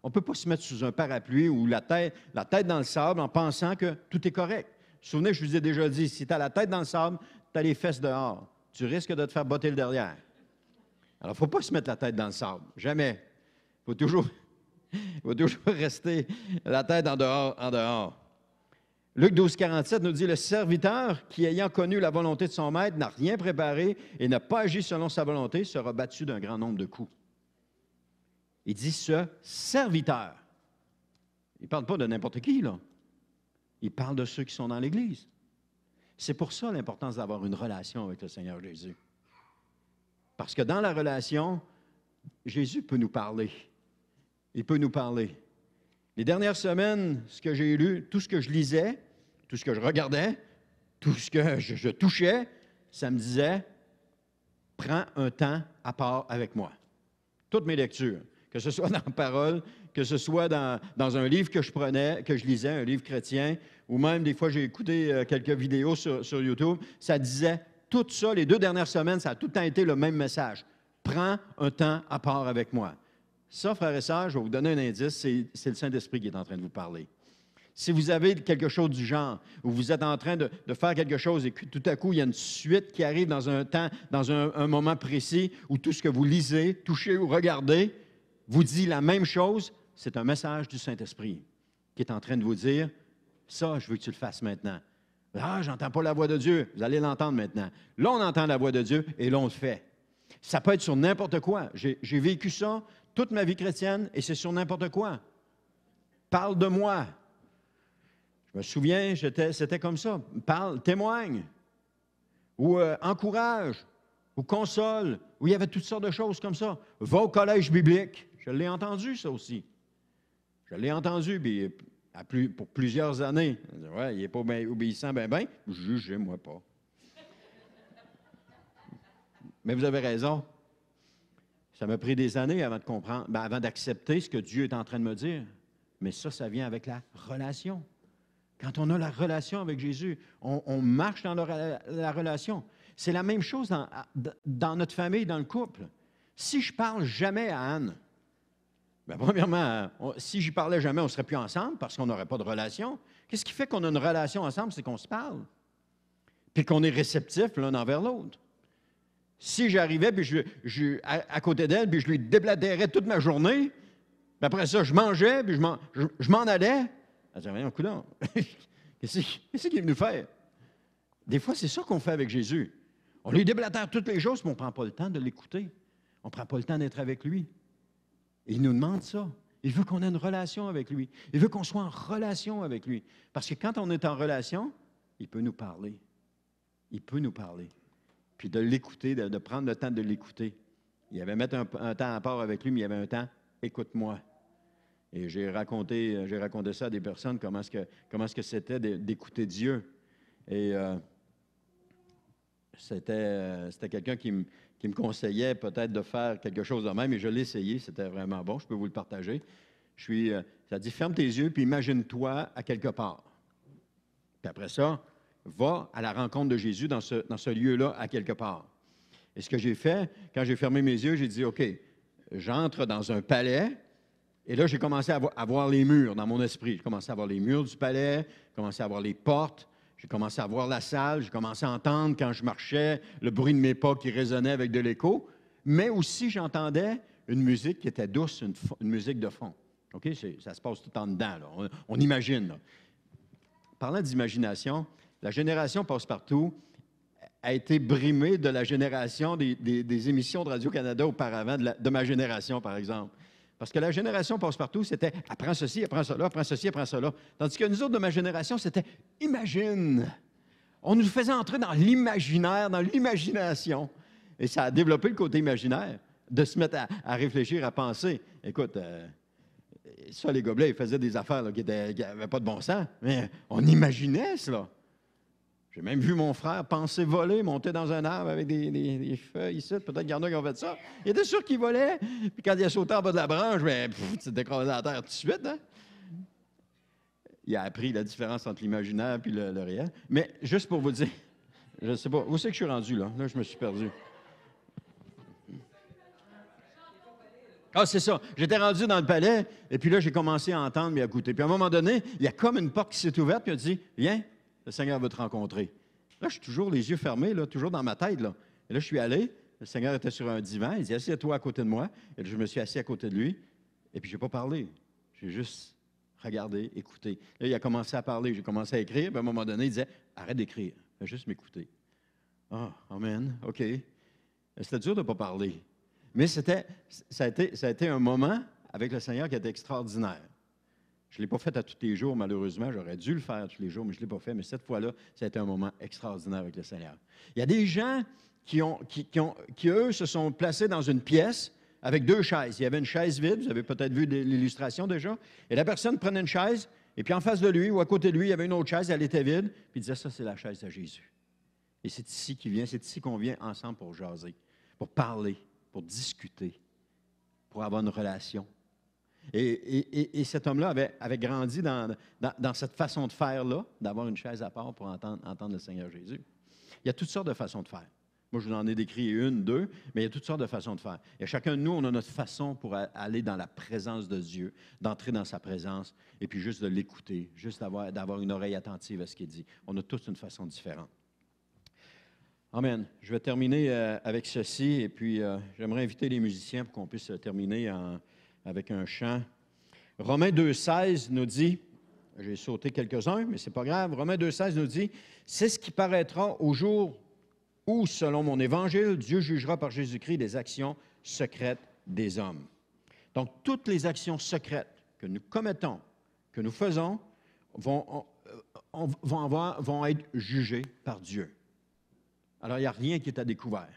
On ne peut pas se mettre sous un parapluie ou la tête dans le sable en pensant que tout est correct. Vous vous souvenez, je vous ai déjà dit, si tu as la tête dans le sable, tu as les fesses dehors. Tu risques de te faire botter le derrière. Alors, il ne faut pas se mettre la tête dans le sable. Jamais. Il faut toujours rester la tête en dehors. Luc 12, 47 nous dit « Le serviteur qui, ayant connu la volonté de son maître, n'a rien préparé et n'a pas agi selon sa volonté, sera battu d'un grand nombre de coups. » Il dit « ce serviteur ». Il ne parle pas de n'importe qui, là. Il parle de ceux qui sont dans l'Église. C'est pour ça l'importance d'avoir une relation avec le Seigneur Jésus. Parce que dans la relation, Jésus peut nous parler. Il peut nous parler. Les dernières semaines, ce que j'ai lu, tout ce que je lisais, tout ce que je regardais, tout ce que je touchais, ça me disait, prends un temps à part avec moi. Toutes mes lectures, que ce soit dans la parole, que ce soit dans un livre que je lisais, un livre chrétien, ou même des fois j'ai écouté quelques vidéos sur YouTube, ça disait, tout ça, les 2 dernières semaines, ça a tout le temps été le même message. Prends un temps à part avec moi. Ça, frères et sœurs, je vais vous donner un indice, c'est le Saint-Esprit qui est en train de vous parler. Si vous avez quelque chose du genre, où vous êtes en train de faire quelque chose et que tout à coup, il y a une suite qui arrive dans un temps, dans un moment précis, où tout ce que vous lisez, touchez ou regardez, vous dit la même chose, c'est un message du Saint-Esprit qui est en train de vous dire, ça, je veux que tu le fasses maintenant. Ah, j'entends pas la voix de Dieu. Vous allez l'entendre maintenant. Là, on entend la voix de Dieu et là, on le fait. Ça peut être sur n'importe quoi. J'ai vécu ça toute ma vie chrétienne et c'est sur n'importe quoi. Parle de moi. Je me souviens, c'était comme ça. Parle, témoigne. Ou encourage. Ou console. Ou il y avait toutes sortes de choses comme ça. Va au collège biblique. Je l'ai entendu, ça aussi. Je l'ai entendu, puis pour plusieurs années. Ouais, il n'est pas obéissant, ben. Jugez-moi pas. Mais vous avez raison. Ça m'a pris des années avant de comprendre, avant d'accepter ce que Dieu est en train de me dire. Mais ça vient avec la relation. Quand on a la relation avec Jésus, on marche dans la relation. C'est la même chose dans notre famille, dans le couple. Si je parle jamais à Anne, premièrement, si j'y parlais jamais, on ne serait plus ensemble parce qu'on n'aurait pas de relation. Qu'est-ce qui fait qu'on a une relation ensemble? C'est qu'on se parle. Puis qu'on est réceptif l'un envers l'autre. Si j'arrivais puis à côté d'elle, puis je lui déblatérais toute ma journée, puis après ça, je mangeais, puis je m'en allais, elle disait, voyons, coudonc, qu'est-ce qu'il est venu faire? Des fois, c'est ça qu'on fait avec Jésus. On lui déblatère toutes les choses, mais on ne prend pas le temps de l'écouter. On ne prend pas le temps d'être avec lui. Et il nous demande ça. Il veut qu'on ait une relation avec lui. Il veut qu'on soit en relation avec lui. Parce que quand on est en relation, il peut nous parler. Il peut nous parler. Puis de l'écouter, de prendre le temps de l'écouter. Il y avait mettre un temps à part avec lui, mais il y avait un temps, écoute-moi. Et j'ai raconté ça à des personnes, comment est-ce que c'était d'écouter Dieu. Et c'était quelqu'un qui me conseillait peut-être de faire quelque chose de même, et je l'ai essayé, c'était vraiment bon, je peux vous le partager. Ça dit, ferme tes yeux, puis imagine-toi à quelque part. Puis après ça, va à la rencontre de Jésus dans ce lieu-là, à quelque part. Et ce que j'ai fait, quand j'ai fermé mes yeux, j'ai dit, OK, j'entre dans un palais, et là, j'ai commencé à voir les murs dans mon esprit. J'ai commencé à voir les murs du palais, j'ai commencé à voir les portes, j'ai commencé à voir la salle, j'ai commencé à entendre, quand je marchais, le bruit de mes pas qui résonnait avec de l'écho, mais aussi j'entendais une musique qui était douce, une musique de fond. OK? Ça se passe tout en dedans, là. On imagine, là. Parlant d'imagination, la génération Passe-Partout a été brimée de la génération des émissions de Radio-Canada auparavant, de ma génération, par exemple. Parce que la génération Passe-Partout, c'était « apprends ceci, apprends cela, apprends ceci, apprends cela ». Tandis que nous autres, de ma génération, c'était « imagine ». On nous faisait entrer dans l'imaginaire, dans l'imagination. Et ça a développé le côté imaginaire, de se mettre à réfléchir, à penser. Écoute, ça, les gobelets, ils faisaient des affaires là, qui n'avaient pas de bon sens, mais on imaginait cela. J'ai même vu mon frère penser voler, monter dans un arbre avec des feuilles ici. Peut-être qu'il y en a qui ont fait ça. Il était sûr qu'il volait. Puis quand il a sauté en bas de la branche, il s'est écrasé à terre tout de suite. Hein? Il a appris la différence entre l'imaginaire et le réel. Mais juste pour vous dire, je ne sais pas, où c'est que je suis rendu là? Là, je me suis perdu. Ah, c'est ça. J'étais rendu dans le palais, et puis là, j'ai commencé à entendre et à écouter. Puis à un moment donné, il y a comme une porte qui s'est ouverte, puis il a dit, viens, le Seigneur veut te rencontrer. Là, je suis toujours les yeux fermés, là, toujours dans ma tête. Là. Et là, je suis allé, le Seigneur était sur un divan, il dit, assieds-toi à côté de moi. Et là, je me suis assis à côté de lui, et puis je n'ai pas parlé. J'ai juste regardé, écouté. Là, il a commencé à parler, j'ai commencé à écrire, puis à un moment donné, il disait, arrête d'écrire, fais juste m'écouter. Ah, amen, OK. C'était dur de ne pas parler. Mais ça a été un moment avec le Seigneur qui était extraordinaire. Je ne l'ai pas fait à tous les jours, malheureusement. J'aurais dû le faire tous les jours, mais je ne l'ai pas fait. Mais cette fois-là, ça a été un moment extraordinaire avec le Seigneur. Il y a des gens qui, eux, se sont placés dans une pièce avec 2 chaises. Il y avait une chaise vide, vous avez peut-être vu l'illustration déjà, et la personne prenait une chaise, et puis en face de lui ou à côté de lui, il y avait une autre chaise, elle était vide, puis il disait, ça, c'est la chaise de Jésus. Et c'est ici qu'on vient ensemble pour jaser, pour parler, pour discuter, pour avoir une relation. Et cet homme-là avait grandi dans cette façon de faire-là, d'avoir une chaise à part pour entendre le Seigneur Jésus. Il y a toutes sortes de façons de faire. Moi, je vous en ai décrit 1, 2, mais il y a toutes sortes de façons de faire. Et chacun de nous, on a notre façon pour aller dans la présence de Dieu, d'entrer dans sa présence, et puis juste de l'écouter, juste d'avoir une oreille attentive à ce qu'il dit. On a tous une façon différente. Amen. Je vais terminer avec ceci, et puis j'aimerais inviter les musiciens pour qu'on puisse terminer avec un chant. Romains 2,16 nous dit, J'ai sauté quelques-uns, mais ce n'est pas grave. Romains 2,16 nous dit, « C'est ce qui paraîtra au jour où, selon mon évangile, Dieu jugera par Jésus-Christ les actions secrètes des hommes. » Donc, toutes les actions secrètes que nous commettons, que nous faisons, vont être jugées par Dieu. Alors, il n'y a rien qui est à découvert.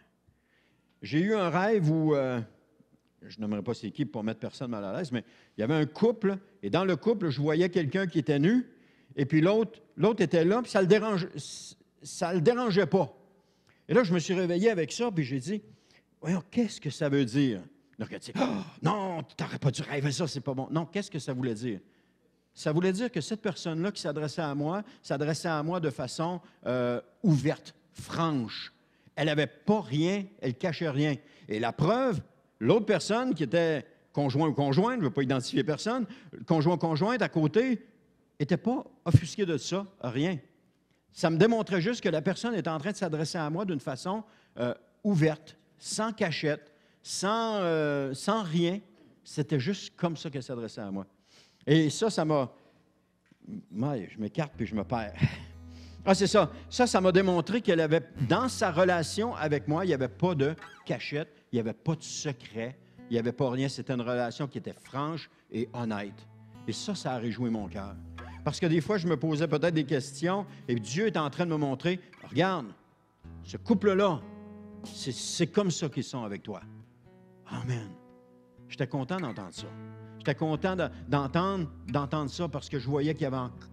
J'ai eu un rêve où, je n'aimerais pas c'est qui pour mettre personne mal à l'aise, mais il y avait un couple, et dans le couple, je voyais quelqu'un qui était nu, et puis l'autre était là, puis ça le dérangeait pas. Et là, je me suis réveillé avec ça, puis j'ai dit, voyons, qu'est-ce que ça veut dire? Donc, elle dit, oh, non, tu n'aurais pas dû rêver ça, c'est pas bon. Non, qu'est-ce que ça voulait dire? Ça voulait dire que cette personne-là qui s'adressait à moi de façon ouverte, franche. Elle n'avait pas rien, elle ne cachait rien. Et la preuve, l'autre personne qui était conjoint ou conjointe, je ne veux pas identifier personne, conjoint ou conjointe à côté, n'était pas offusqué de ça, rien. Ça me démontrait juste que la personne était en train de s'adresser à moi d'une façon ouverte, sans cachette, sans rien. C'était juste comme ça qu'elle s'adressait à moi. Et ça m'a... Je m'écarte puis je me perds. Ah, c'est ça. Ça m'a démontré qu'elle avait, dans sa relation avec moi, il n'y avait pas de cachette, il n'y avait pas de secret, il n'y avait pas rien. C'était une relation qui était franche et honnête. Et ça a réjoui mon cœur. Parce que des fois, je me posais peut-être des questions et Dieu est en train de me montrer, regarde, ce couple-là, c'est comme ça qu'ils sont avec toi. Amen. J'étais content d'entendre ça. J'étais content d'entendre ça parce que je voyais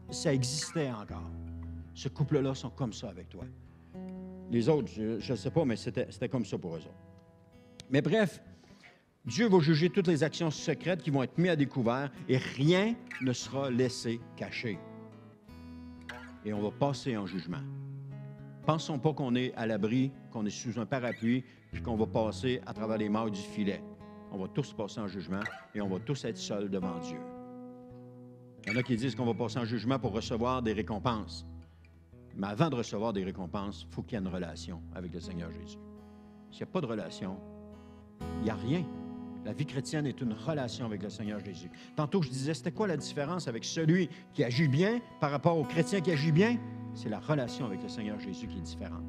ça existait encore. Ce couple-là sont comme ça avec toi. Les autres, je ne sais pas, mais c'était comme ça pour eux autres. Mais bref, Dieu va juger toutes les actions secrètes qui vont être mises à découvert et rien ne sera laissé caché. Et on va passer en jugement. Pensons pas qu'on est à l'abri, qu'on est sous un parapluie, puis qu'on va passer à travers les mailles du filet. On va tous passer en jugement et on va tous être seuls devant Dieu. Il y en a qui disent qu'on va passer en jugement pour recevoir des récompenses. Mais avant de recevoir des récompenses, il faut qu'il y ait une relation avec le Seigneur Jésus. S'il n'y a pas de relation, il n'y a rien. La vie chrétienne est une relation avec le Seigneur Jésus. Tantôt, je disais, c'était quoi la différence avec celui qui agit bien par rapport au chrétien qui agit bien? C'est la relation avec le Seigneur Jésus qui est différente,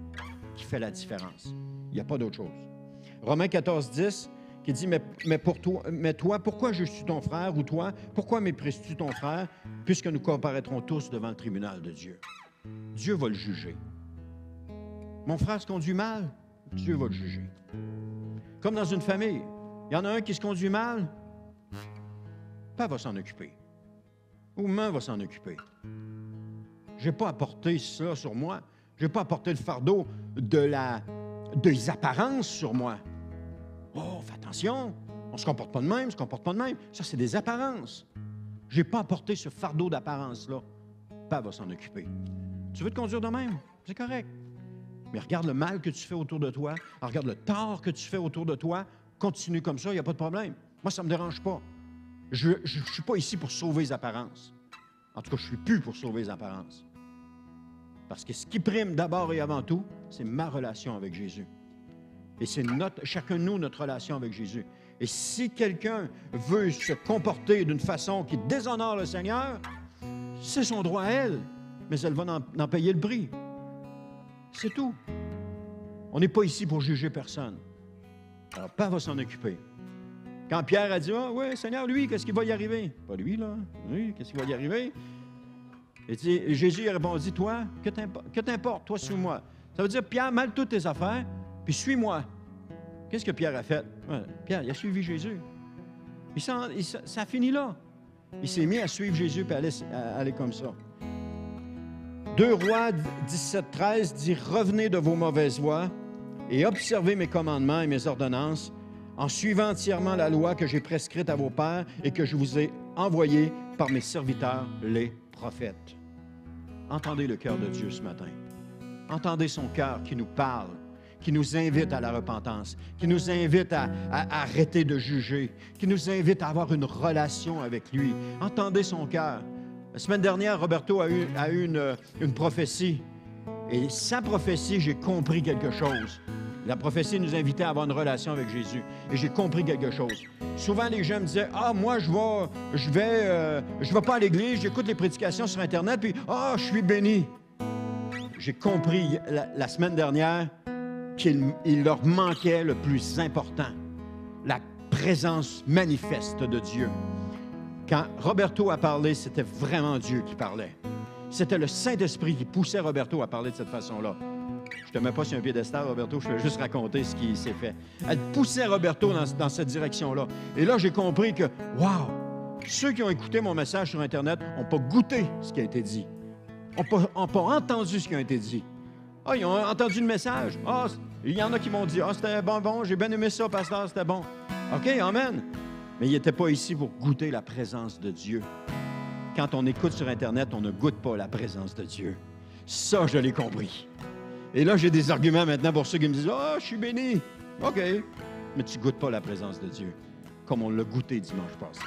qui fait la différence. Il n'y a pas d'autre chose. Romains 14, 10, qui dit, mais toi, pourquoi juges-tu ton frère? Ou toi, pourquoi méprises-tu ton frère? Puisque nous comparaîtrons tous devant le tribunal de Dieu. Dieu va le juger. Mon frère se conduit mal, Dieu va le juger. Comme dans une famille, il y en a un qui se conduit mal, Père va s'en occuper. Ou maman va s'en occuper. Je n'ai pas apporté ça sur moi. Je n'ai pas apporté le fardeau des apparences sur moi. Oh, fais attention, on ne se comporte pas de même, Ça, c'est des apparences. Je n'ai pas apporté ce fardeau d'apparence-là. Père va s'en occuper. Tu veux te conduire de même? C'est correct. Mais regarde le mal que tu fais autour de toi. Regarde le tort que tu fais autour de toi. Continue comme ça, il n'y a pas de problème. Moi, ça ne me dérange pas. Je ne suis pas ici pour sauver les apparences. En tout cas, je ne suis plus pour sauver les apparences. Parce que ce qui prime d'abord et avant tout, c'est ma relation avec Jésus. Et c'est chacun de nous, notre relation avec Jésus. Et si quelqu'un veut se comporter d'une façon qui déshonore le Seigneur, c'est son droit à elle, mais elle va en payer le prix. C'est tout. On n'est pas ici pour juger personne. Alors, Père va s'en occuper. Quand Pierre a dit, « Ah oui, Seigneur, lui, qu'est-ce qui va y arriver? » Pas lui, là. Lui, qu'est-ce qui va y arriver? Et Jésus a répondu, « Toi, que t'importe, toi, suis-moi. » Ça veut dire, Pierre, mêle toutes tes affaires, puis suis-moi. Qu'est-ce que Pierre a fait? Ouais, Pierre, il a suivi Jésus. Ça a fini là. Il s'est mis à suivre Jésus et à aller comme ça. 2 Rois 17, 13 dit, « Revenez de vos mauvaises voies et observez mes commandements et mes ordonnances en suivant entièrement la loi que j'ai prescrite à vos pères et que je vous ai envoyée par mes serviteurs, les prophètes. » Entendez le cœur de Dieu ce matin. Entendez son cœur qui nous parle, qui nous invite à la repentance, qui nous invite à arrêter de juger, qui nous invite à avoir une relation avec lui. Entendez son cœur. La semaine dernière, Roberto a eu une prophétie. Et sa prophétie, j'ai compris quelque chose. La prophétie nous invitait à avoir une relation avec Jésus. Et j'ai compris quelque chose. Souvent, les gens me disaient, « Ah, moi, je vais pas à l'église, j'écoute les prédications sur Internet, puis, ah, je suis béni. » J'ai compris la semaine dernière qu'il leur manquait le plus important, la présence manifeste de Dieu. Quand Roberto a parlé, c'était vraiment Dieu qui parlait. C'était le Saint-Esprit qui poussait Roberto à parler de cette façon-là. Je ne te mets pas sur un piédestal, Roberto, je vais juste raconter ce qui s'est fait. Elle poussait Roberto dans cette direction-là. Et là, j'ai compris que, wow, ceux qui ont écouté mon message sur Internet n'ont pas goûté ce qui a été dit. N'ont pas entendu ce qui a été dit. Ah, ils ont entendu le message. Ah, il y en a qui m'ont dit, ah, c'était bon, j'ai bien aimé ça, pasteur, c'était bon. OK, amen. Mais ils n'étaient pas ici pour goûter la présence de Dieu. Quand on écoute sur Internet, on ne goûte pas la présence de Dieu. Ça, je l'ai compris. Et là, j'ai des arguments maintenant pour ceux qui me disent « Ah, je suis béni. » OK. Mais tu ne goûtes pas la présence de Dieu, comme on l'a goûté dimanche passé.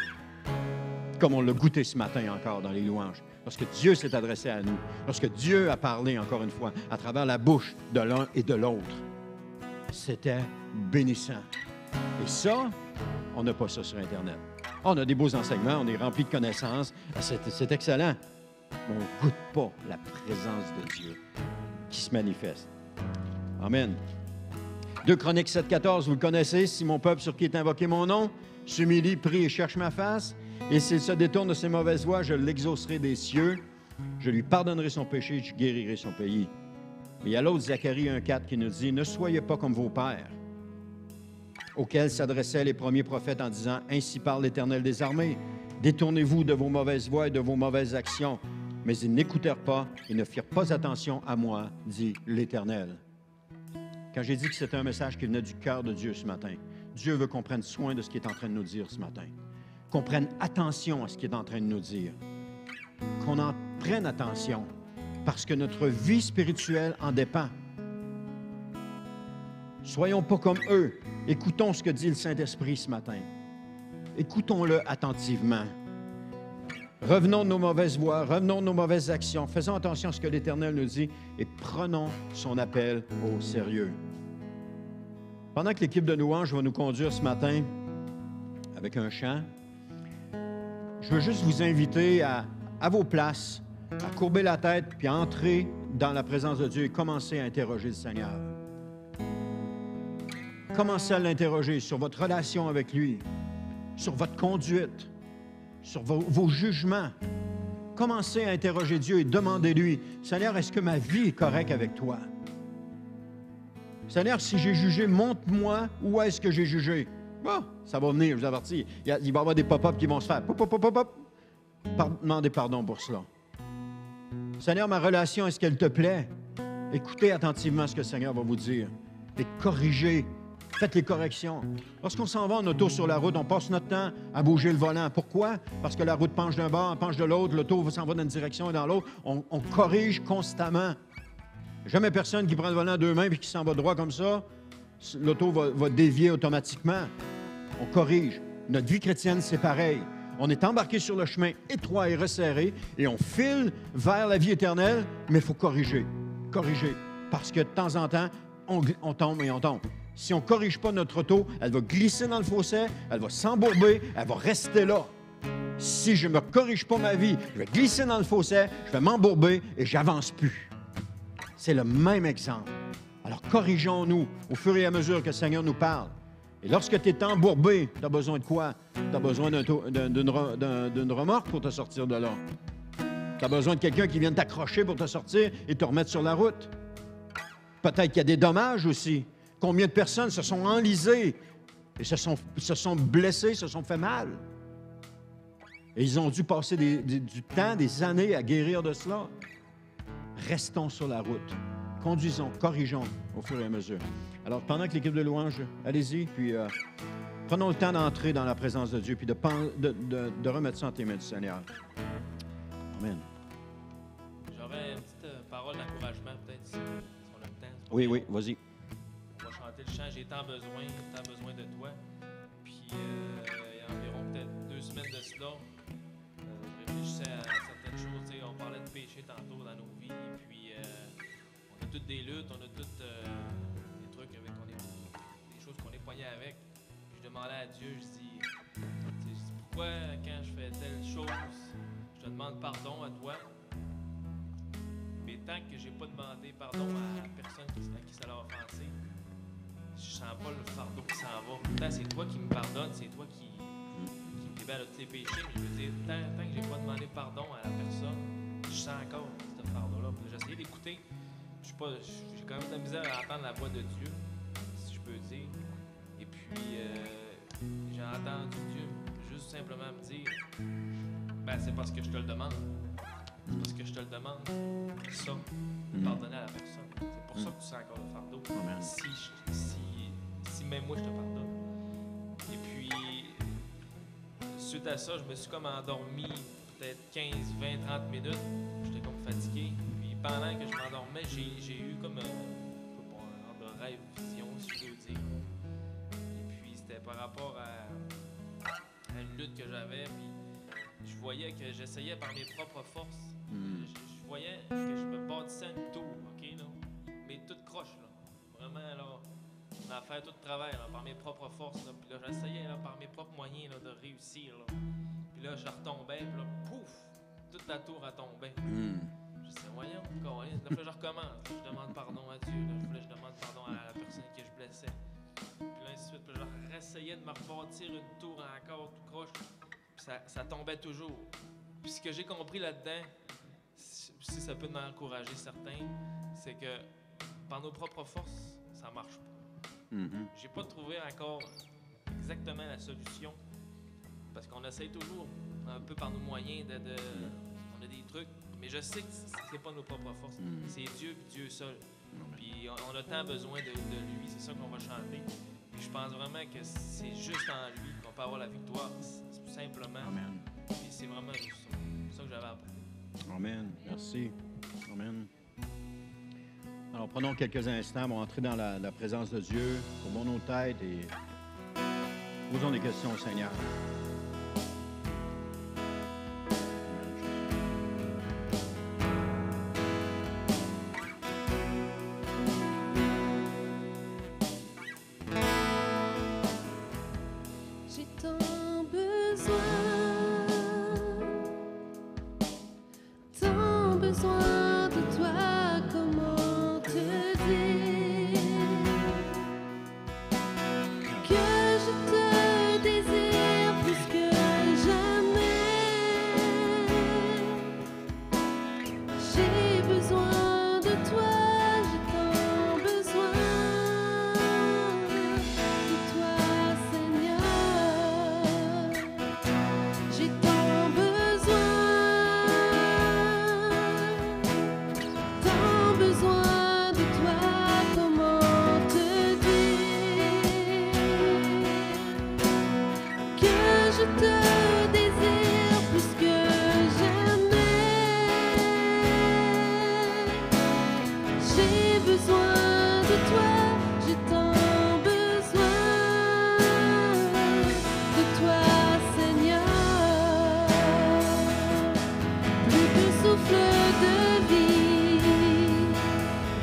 Comme on l'a goûté ce matin encore dans les louanges. Lorsque Dieu s'est adressé à nous, lorsque Dieu a parlé encore une fois à travers la bouche de l'un et de l'autre, c'était bénissant. Et ça, on n'a pas ça sur Internet. On a des beaux enseignements, on est rempli de connaissances, c'est excellent. Mais on ne goûte pas la présence de Dieu qui se manifeste. Amen. 2 Chroniques 7,14, vous le connaissez. « Si mon peuple sur qui est invoqué mon nom s'humilie, prie et cherche ma face, et s'il se détourne de ses mauvaises voies, je l'exaucerai des cieux, je lui pardonnerai son péché, je guérirai son pays. » Mais il y a l'autre, Zacharie 1,4, qui nous dit « Ne soyez pas comme vos pères, auxquels s'adressaient les premiers prophètes en disant « Ainsi parle l'Éternel des armées, détournez-vous de vos mauvaises voies et de vos mauvaises actions. » Mais ils n'écoutèrent pas et ne firent pas attention à moi, dit l'Éternel. Quand j'ai dit que c'était un message qui venait du cœur de Dieu ce matin, Dieu veut qu'on prenne soin de ce qu'il est en train de nous dire ce matin. Qu'on prenne attention à ce qu'il est en train de nous dire. Qu'on en prenne attention, parce que notre vie spirituelle en dépend. Soyons pas comme eux. Écoutons ce que dit le Saint-Esprit ce matin. Écoutons-le attentivement. Revenons de nos mauvaises voies, revenons de nos mauvaises actions. Faisons attention à ce que l'Éternel nous dit et prenons son appel au sérieux. Pendant que l'équipe de louanges va nous conduire ce matin avec un chant, je veux juste vous inviter à vos places, à courber la tête puis à entrer dans la présence de Dieu et commencer à interroger le Seigneur. Commencez à l'interroger sur votre relation avec lui, sur votre conduite, sur vos jugements. Commencez à interroger Dieu et demandez-lui, « Seigneur, est-ce que ma vie est correcte avec toi? Seigneur, si j'ai jugé, montre-moi où est-ce que j'ai jugé. » Bon, ça va venir, je vous avertis. Il va y avoir des pop-up qui vont se faire. Pop, pop, pop, pop. Demandez pardon pour cela. Seigneur, ma relation, est-ce qu'elle te plaît? Écoutez attentivement ce que le Seigneur va vous dire. Et corrigez. Faites les corrections. Lorsqu'on s'en va en auto sur la route, on passe notre temps à bouger le volant. Pourquoi? Parce que la route penche d'un bord, penche de l'autre, l'auto s'en va dans une direction et dans l'autre. On corrige constamment. Jamais personne qui prend le volant à deux mains et qui s'en va droit comme ça, l'auto va dévier automatiquement. On corrige. Notre vie chrétienne, c'est pareil. On est embarqué sur le chemin étroit et resserré et on file vers la vie éternelle, mais il faut corriger. Corriger. Parce que de temps en temps, on tombe et on tombe. Si on ne corrige pas notre auto, elle va glisser dans le fossé, elle va s'embourber, elle va rester là. Si je ne me corrige pas ma vie, je vais glisser dans le fossé, je vais m'embourber et je n'avance plus. C'est le même exemple. Alors corrigeons-nous au fur et à mesure que le Seigneur nous parle. Et lorsque tu es embourbé, tu as besoin de quoi? Tu as besoin d'une remorque pour te sortir de là. Tu as besoin de quelqu'un qui vienne t'accrocher pour te sortir et te remettre sur la route. Peut-être qu'il y a des dommages aussi. Combien de personnes se sont enlisées et se sont blessées, se sont fait mal. Et ils ont dû passer du temps, des années à guérir de cela. Restons sur la route. Conduisons, corrigeons au fur et à mesure. Alors, pendant que l'équipe de louange, allez-y, puis prenons le temps d'entrer dans la présence de Dieu, puis de remettre ça en tes mains du Seigneur. Amen. J'aurais une petite parole d'encouragement, peut-être, si on a le temps. Oui, vas-y. On va chanter le chant « J'ai tant besoin de toi ». Puis, il y a environ peut-être 2 semaines de cela, je réfléchissais à certaines choses. Tu sais, on parlait de péché tantôt dans nos vies, puis on a toutes des luttes, on a toutes des trucs avec on est pogné avec. Puis je demandais à Dieu, je dis, pourquoi quand je fais telle chose, je te demande pardon à toi, mais tant que j'ai pas demandé pardon à la personne à qui ça l'a offensé, je sens pas le fardeau qui s'en va. Pourtant, c'est toi qui me pardonnes, c'est toi qui me libère de tous les péchés, mais je veux dire, tant que j'ai pas demandé pardon à la personne, je sens encore ce fardeau-là. J'ai essayé d'écouter, j'ai quand même de la misère à entendre la voix de Dieu, si je peux dire. Et puis, j'ai entendu Dieu juste simplement me dire, ben c'est parce que je te le demande. C'est parce que je te le demande. Ça, pardonner à la personne. C'est pour ça que tu sens encore le fardeau. Amen. Si même moi je te pardonne. Et puis, suite à ça, je me suis comme endormi peut-être 15, 20, 30 minutes. J'étais comme fatigué. Puis pendant que je m'endormais, j'ai eu comme un genre de rêve, vision, si je peux dire. Et puis, c'était par rapport à une lutte que j'avais. Puis, je voyais que j'essayais par mes propres forces. Je voyais que je me bâtissais une tour, OK, là? Mais toute croche, là. Vraiment, là, à faire tout le travail, là, par mes propres forces, là. Puis là, j'essayais, là, par mes propres moyens, là, de réussir, là. Puis là, je retombais, puis là, pouf! Toute la tour a tombé. Je disais, voyons, là, je recommence. Je demande pardon à Dieu, là. Je demande pardon à la personne que je blessais. Puis là, ainsi de suite. Puis là, je réessayais de me rebâtir une tour encore, tout croche. Puis ça tombait toujours. Puis ce que j'ai compris là-dedans, si ça peut m'encourager certains, c'est que par nos propres forces, ça marche pas. J'ai pas trouvé encore exactement la solution, parce qu'on essaie toujours, un peu par nos moyens, on a des trucs, mais je sais que c'est pas nos propres forces, c'est Dieu puis Dieu seul. Puis on a tant besoin de lui, c'est ça qu'on va chanter. Puis je pense vraiment que c'est juste en lui qu'on peut avoir la victoire, simplement. Amen. Puis c'est vraiment juste ça. C'est ça que j'avais appris. Amen. Merci. Amen. Alors, prenons quelques instants pour entrer dans la présence de Dieu, tournons nos têtes et posons des questions au Seigneur. J'ai tant besoin de toi, comment te dire que je te désire plus que jamais. J'ai besoin de toi, j'ai tant besoin de toi, Seigneur. J'ai tant besoin de toi, comment te dire que je te désire plus que jamais. J'ai besoin de toi, j'ai tant besoin de toi, Seigneur. Plus que souffle de vie,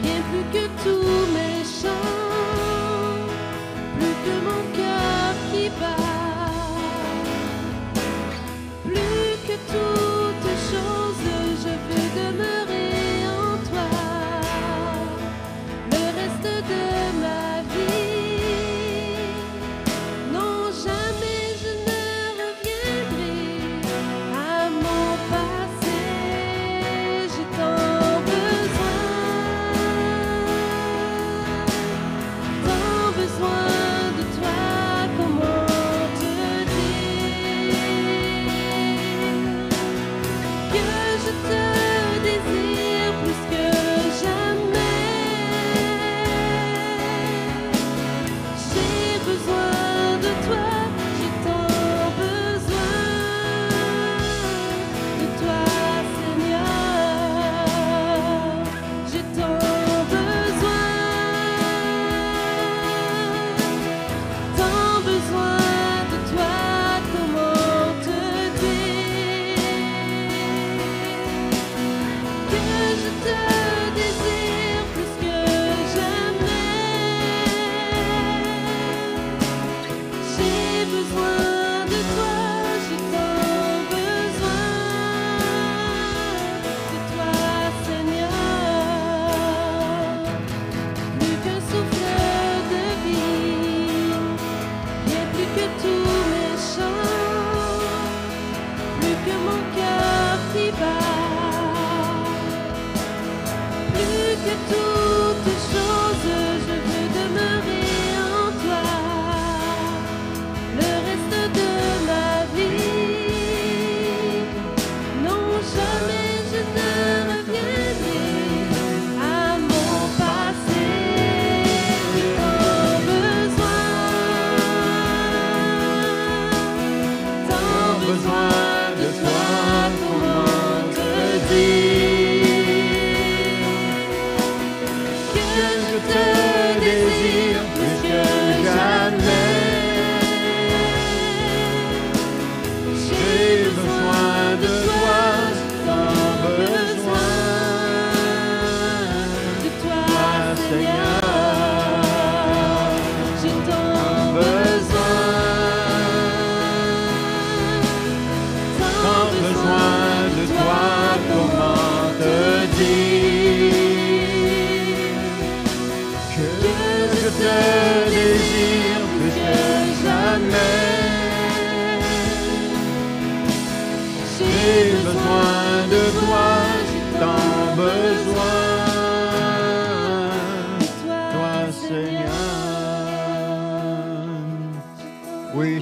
bien plus que tous mes chants, plus que mon cœur qui bat, plus que toute chose, je veux demeurer en toi le reste de ma vie. Non, jamais je ne reviendrai à mon passé. J'ai tant besoin de toi, comment te dire que je te désire plus que jamais. J'ai besoin de toi, j'ai tant besoin de toi, Seigneur. J'ai tant besoin de toi, comment te dire que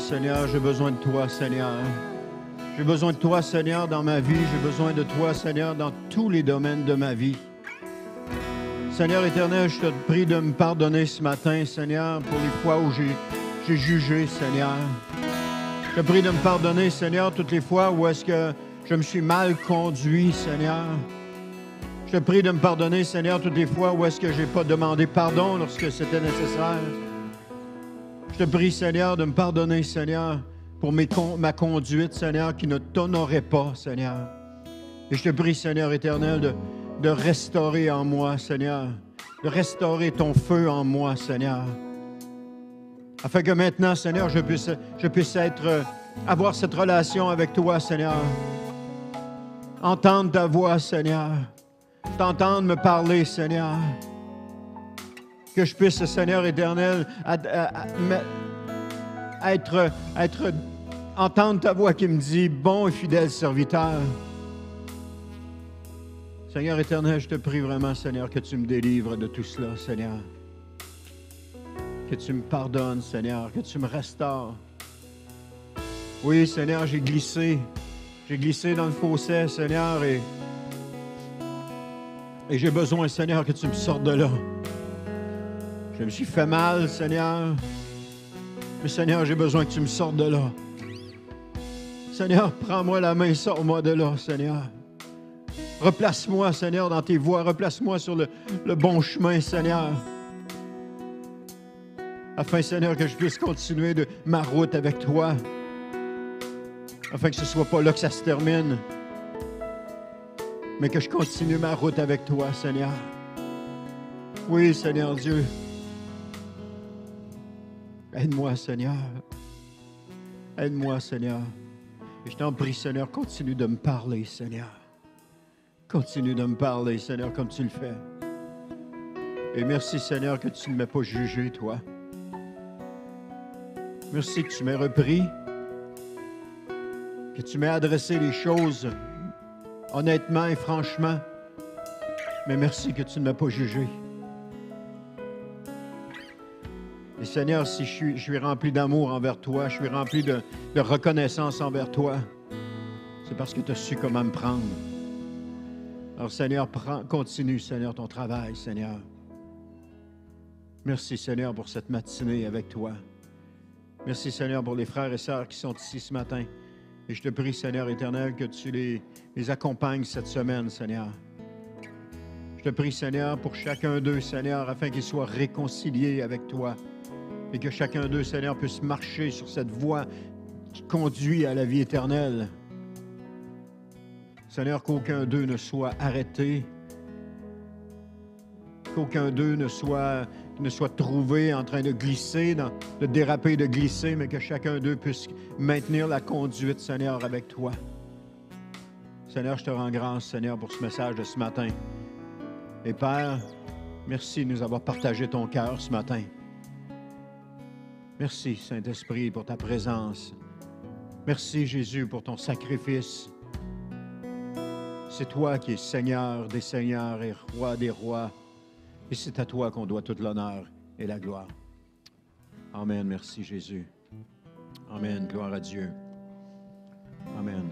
Seigneur, j'ai besoin de toi, Seigneur. J'ai besoin de toi, Seigneur, dans ma vie. J'ai besoin de toi, Seigneur, dans tous les domaines de ma vie. Seigneur éternel, je te prie de me pardonner ce matin, Seigneur, pour les fois où j'ai jugé, Seigneur. Je te prie de me pardonner, Seigneur, toutes les fois où est-ce que je me suis mal conduit, Seigneur. Je te prie de me pardonner, Seigneur, toutes les fois où est-ce que je n'ai pas demandé pardon lorsque c'était nécessaire. Je te prie, Seigneur, de me pardonner, Seigneur, pour ma conduite, Seigneur, qui ne t'honorait pas, Seigneur. Et je te prie, Seigneur éternel, de restaurer en moi, Seigneur, de restaurer ton feu en moi, Seigneur, afin que maintenant, Seigneur, je puisse avoir cette relation avec toi, Seigneur, entendre ta voix, Seigneur, t'entendre me parler, Seigneur, que je puisse, Seigneur éternel, entendre ta voix qui me dit, bon et fidèle serviteur. Seigneur éternel, je te prie vraiment, Seigneur, que tu me délivres de tout cela, Seigneur. Que tu me pardonnes, Seigneur, que tu me restaures. Oui, Seigneur, j'ai glissé dans le fossé, Seigneur, et j'ai besoin, Seigneur, que tu me sortes de là. Je me suis fait mal, Seigneur, mais Seigneur, j'ai besoin que tu me sortes de là. Seigneur, prends-moi la main, sors-moi de là, Seigneur. Replace-moi, Seigneur, dans tes voies. Replace-moi sur le bon chemin, Seigneur. Afin, Seigneur, que je puisse continuer ma route avec toi. Afin que ce ne soit pas là que ça se termine. Mais que je continue ma route avec toi, Seigneur. Oui, Seigneur Dieu. Aide-moi, Seigneur. Aide-moi, Seigneur. Et je t'en prie, Seigneur, continue de me parler, Seigneur. Continue de me parler, Seigneur, comme tu le fais. Et merci, Seigneur, que tu ne m'as pas jugé, toi. Merci que tu m'aies repris, que tu m'aies adressé les choses honnêtement et franchement. Mais merci que tu ne m'as pas jugé. Et Seigneur, si je suis rempli d'amour envers toi, je suis rempli de reconnaissance envers toi, c'est parce que tu as su comment me prendre. Alors, Seigneur, continue, Seigneur, ton travail, Seigneur. Merci, Seigneur, pour cette matinée avec toi. Merci, Seigneur, pour les frères et sœurs qui sont ici ce matin. Et je te prie, Seigneur éternel, que tu les accompagnes cette semaine, Seigneur. Je te prie, Seigneur, pour chacun d'eux, Seigneur, afin qu'ils soient réconciliés avec toi. Et que chacun d'eux, Seigneur, puisse marcher sur cette voie qui conduit à la vie éternelle. Seigneur, qu'aucun d'eux ne soit arrêté, qu'aucun d'eux ne soit trouvé en train de glisser, de déraper, de glisser, mais que chacun d'eux puisse maintenir la conduite, Seigneur, avec toi. Seigneur, je te rends grâce, Seigneur, pour ce message de ce matin. Et Père, merci de nous avoir partagé ton cœur ce matin. Merci, Saint-Esprit, pour ta présence. Merci, Jésus, pour ton sacrifice. C'est toi qui es Seigneur des seigneurs et Roi des rois. Et c'est à toi qu'on doit toute l'honneur et la gloire. Amen. Merci, Jésus. Amen. Gloire à Dieu. Amen.